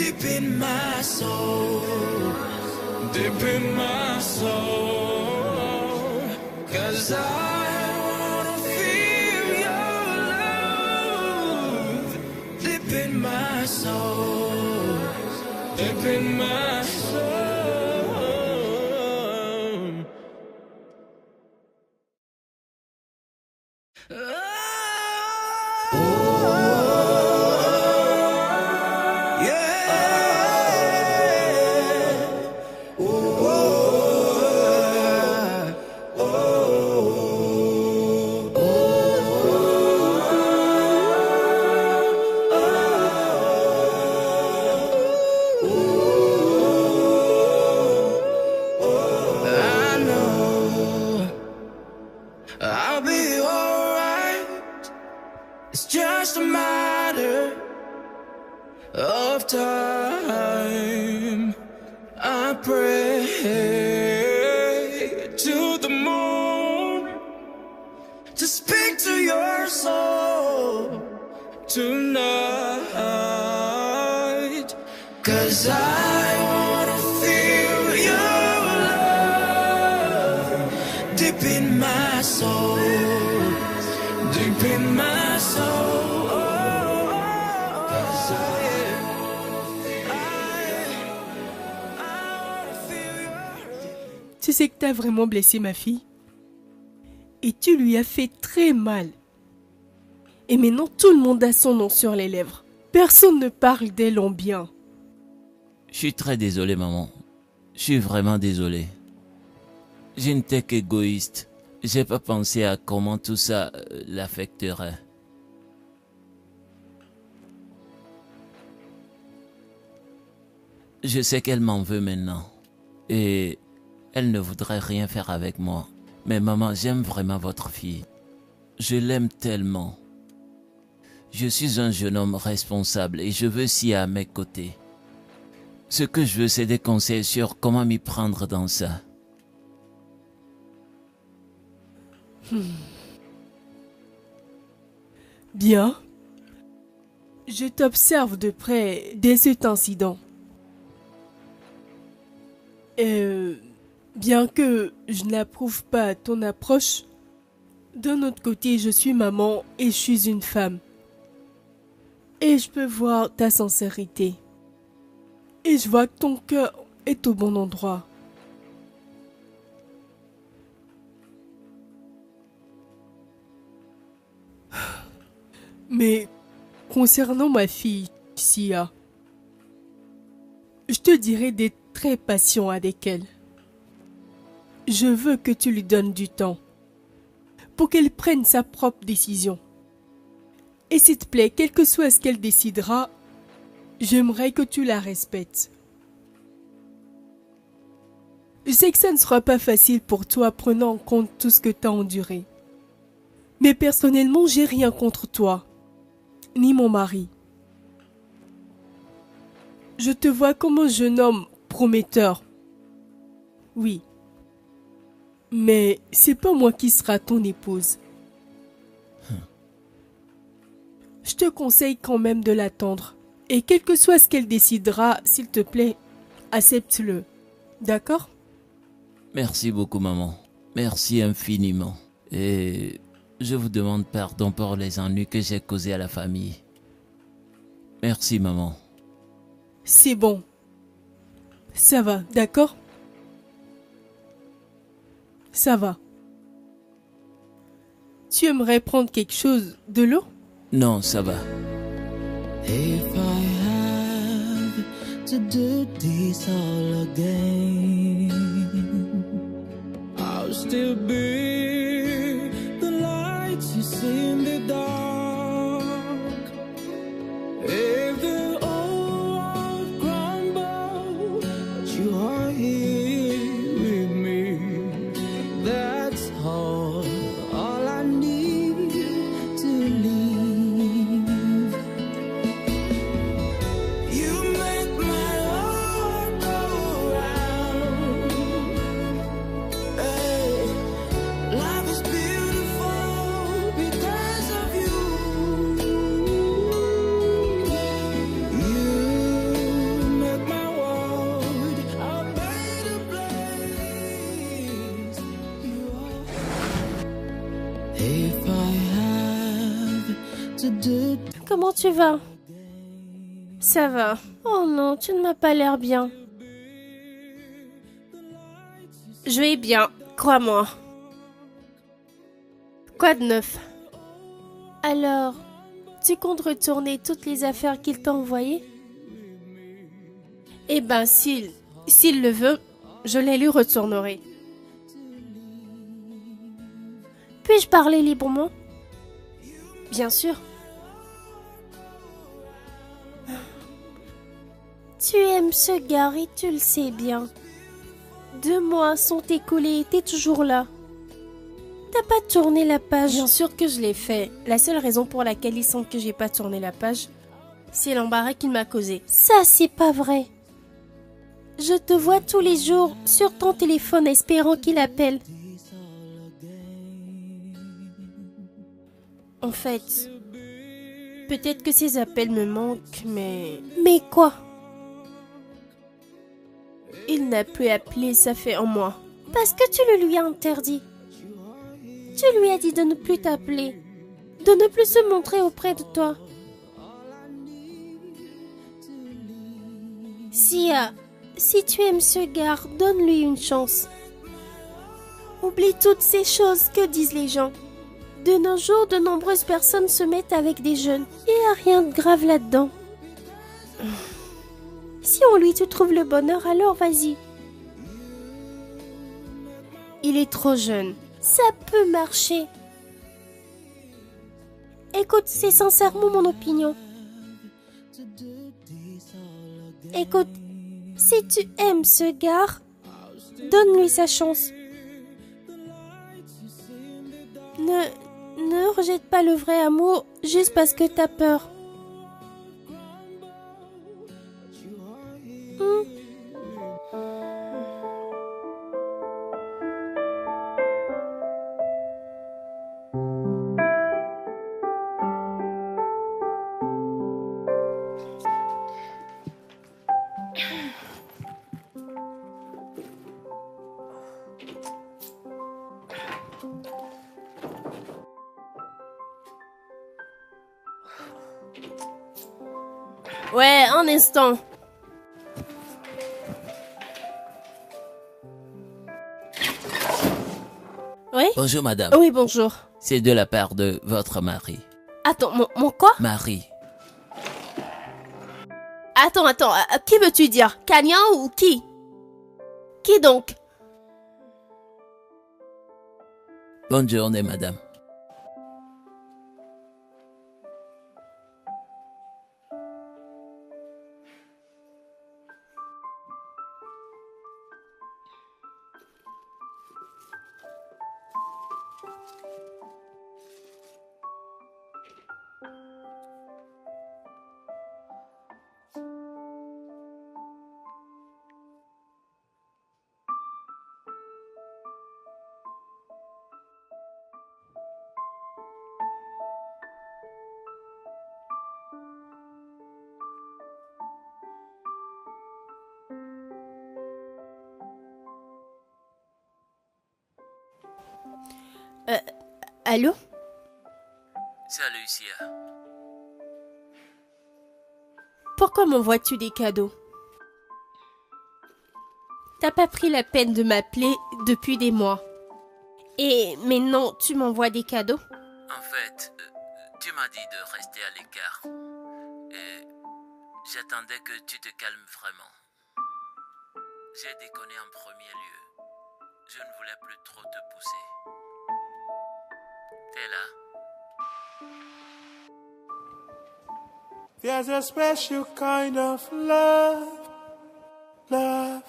deep in my soul, deep in my soul, 'cause I wanna feel your love, deep in my soul, deep in my soul. I'll be alright. It's just a matter of time. I pray to the moon to speak to your soul tonight, 'cause I wanna feel your love deep in my soul, deep in my soul. 'Cause I wanna feel your love. Tu sais que t'as vraiment blessé ma fille? Et tu lui as fait très mal. Et maintenant tout le monde a son nom sur les lèvres. Personne ne parle d'elle en bien. Je suis très désolé, maman. Je suis vraiment désolé. Je n'étais qu'égoïste. J'ai pas pensé à comment tout ça l'affecterait. Je sais qu'elle m'en veut maintenant. Et elle ne voudrait rien faire avec moi. Mais maman, j'aime vraiment votre fille. Je l'aime tellement. Je suis un jeune homme responsable et je veux Sia à mes côtés. Ce que je veux, c'est des conseils sur comment m'y prendre dans ça. Bien. Je t'observe de près dès cet incident. Bien que je n'approuve pas ton approche, d'un autre côté, je suis maman et je suis une femme. Et je peux voir ta sincérité. Et je vois que ton cœur est au bon endroit. Mais concernant ma fille, Sia, je te dirais d'être très patient avec elle. Je veux que tu lui donnes du temps pour qu'elle prenne sa propre décision. Et s'il te plaît, quel que soit ce qu'elle décidera, j'aimerais que tu la respectes. Je sais que ça ne sera pas facile pour toi prenant en compte tout ce que tu as enduré. Mais personnellement, j'ai rien contre toi, ni mon mari. Je te vois comme un jeune homme prometteur. Oui. Mais c'est pas moi qui sera ton épouse. Je te conseille quand même de l'attendre. Et quel que soit ce qu'elle décidera, s'il te plaît, accepte-le. D'accord? Merci beaucoup, maman. Merci infiniment. Et je vous demande pardon pour les ennuis que j'ai causés à la famille. Merci, maman. C'est bon. Ça va, d'accord? Ça va. Tu aimerais prendre quelque chose? De l'eau? Non, ça va. If I have to do this all again, I'll still be the light you see in the dark. If the old world crumbles, but you are here with me. That's all I need to leave. You make my heart go round. Hey, comment tu vas? Ça va. Oh non, tu ne m'as pas l'air bien. Je vais bien, crois-moi. Quoi de neuf? Alors, tu comptes retourner toutes les affaires qu'il t'a envoyées? Eh ben, s'il le veut, je les lui retournerai. Puis-je parler librement? Bien sûr. Tu aimes ce Gary, tu le sais bien. 2 mois sont écoulés et t'es toujours là. T'as pas tourné la page? Bien sûr que je l'ai fait. La seule raison pour laquelle il semble que j'ai pas tourné la page, c'est l'embarras qu'il m'a causé. Ça, c'est pas vrai. Je te vois tous les jours sur ton téléphone espérant qu'il appelle. En fait, peut-être que ces appels me manquent, mais... Mais quoi? Il n'a plus appelé, ça fait un mois. Parce que tu le lui as interdit. Tu lui as dit de ne plus t'appeler, de ne plus se montrer auprès de toi. Sia, si tu aimes ce gars, donne-lui une chance. Oublie toutes ces choses que disent les gens. De nos jours, de nombreuses personnes se mettent avec des jeunes. Il n'y a rien de grave là-dedans. Si en lui tu trouves le bonheur, alors vas-y. Il est trop jeune. Ça peut marcher. Écoute, c'est sincèrement mon opinion. Écoute, si tu aimes ce gars, donne-lui sa chance. Ne rejette pas le vrai amour juste parce que t'as peur. Ouais, un instant. Oui? Bonjour madame. Oui, bonjour. C'est de la part de votre mari. Attends, mon quoi? Marie. Attends, qui veux-tu dire? Kanya ou qui? Qui donc? Bonne journée madame. Allô? Salut Sia. Pourquoi m'envoies-tu des cadeaux? T'as pas pris la peine de m'appeler depuis des mois. Et maintenant, tu m'envoies des cadeaux? En fait, tu m'as dit de rester à l'écart. Et j'attendais que tu te calmes vraiment. J'ai déconné en premier lieu. Je ne voulais plus trop te pousser. T'es là? There's a special kind of love that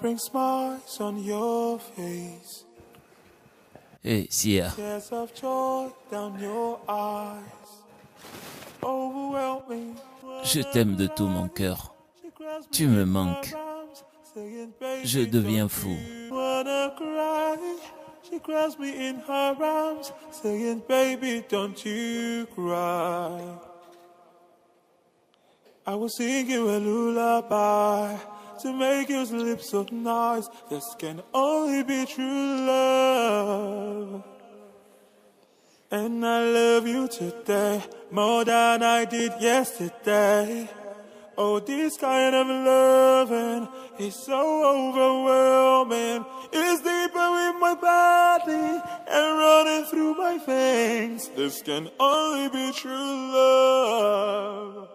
brings smiles on your face. Hé, Sia. Tears of joy down your eyes. Overwhelming. Je t'aime de tout mon cœur. Tu me manques. Je deviens fou. She grabs me in her arms, saying, baby, don't you cry. I will sing you a lullaby to make your lips so nice. This can only be true love. And I love you today more than I did yesterday. Oh, this kind of loving is so overwhelming. It's deeper in my body and running through my veins. This can only be true love.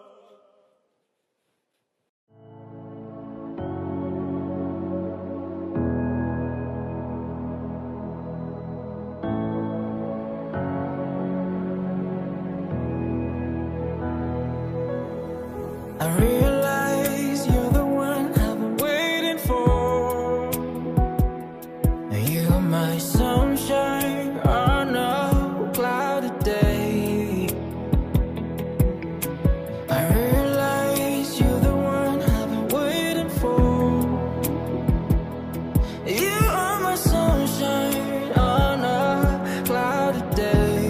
I realize you're the one I've been waiting for. You're my sunshine on a cloudy day. I realize you're the one I've been waiting for. You are my sunshine on a cloudy day.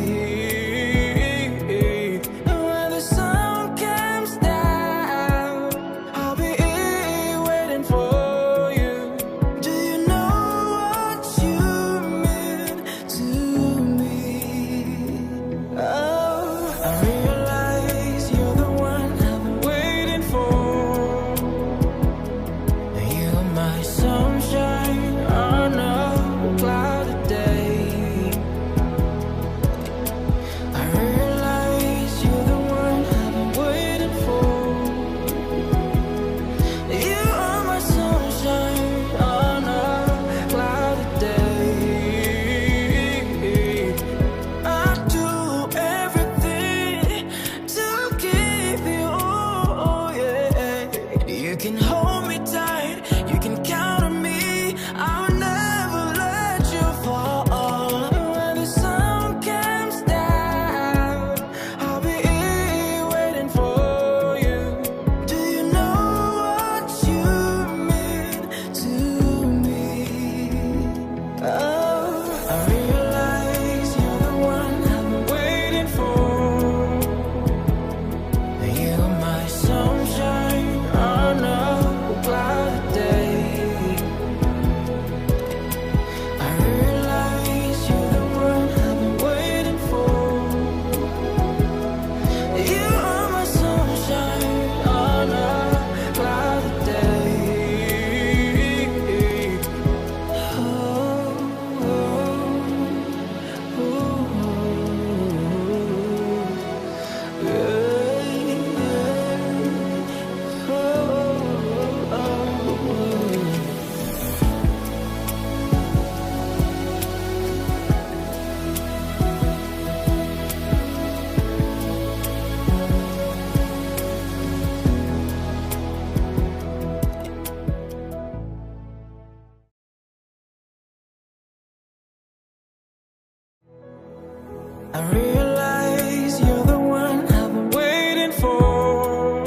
I realize you're the one I've been waiting for.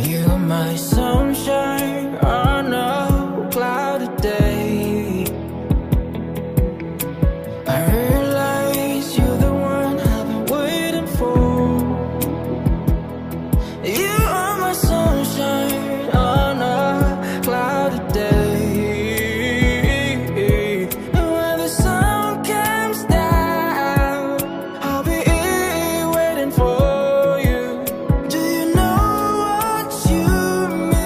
You're my sunshine on a cloudy day. I realize you're the one I've been waiting for. You are my sunshine on a cloudy day. When the sun comes down, I'll be here waiting for you. Do you know what you mean?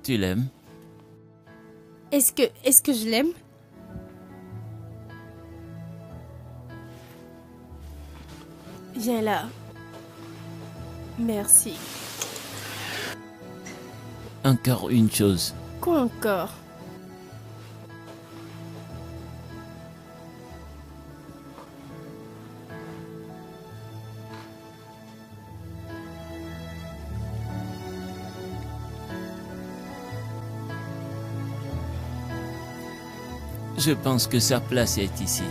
Tu l'aimes? Est-ce que je l'aime? Viens là. Merci. Encore une chose. Quoi encore? Je pense que sa place est ici.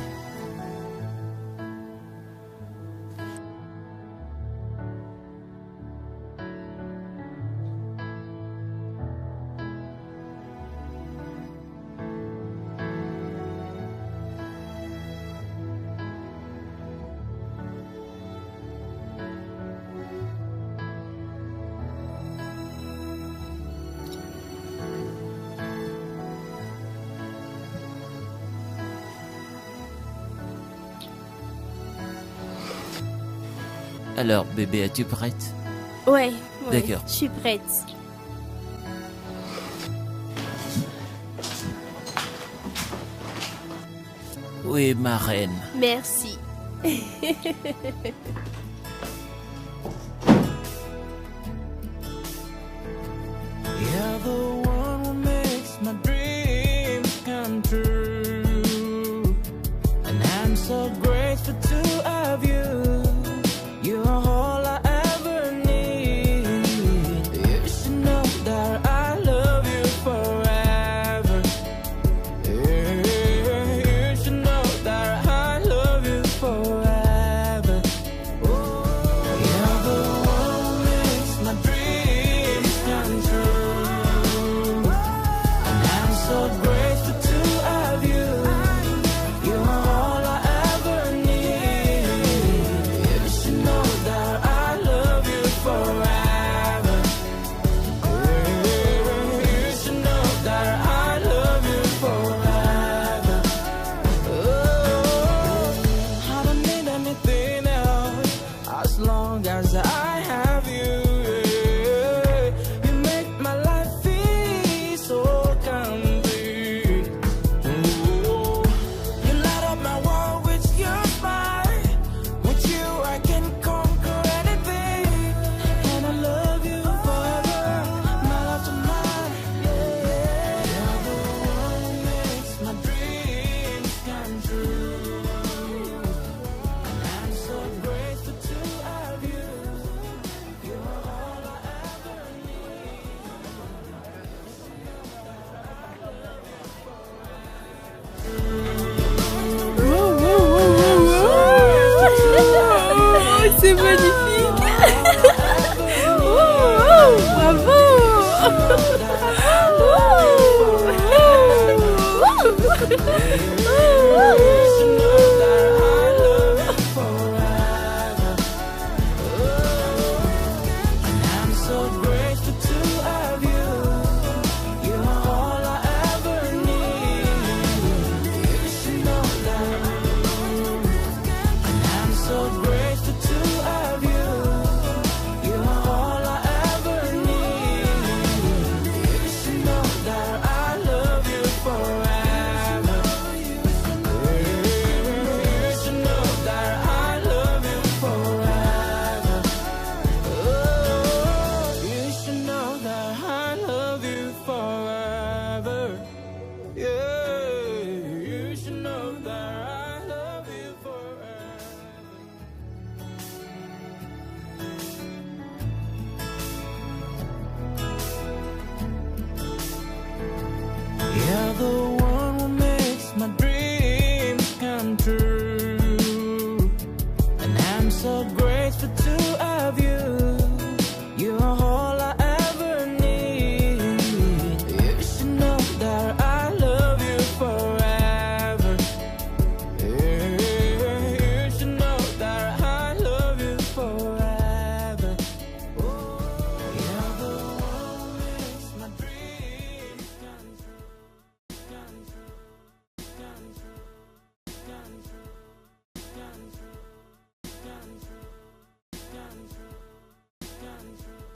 Alors, bébé, es-tu prête? Ouais. D'accord. Je suis prête. Oui, ma reine. Merci. You're the one who makes my dreams come true. And I'm so grateful to have you.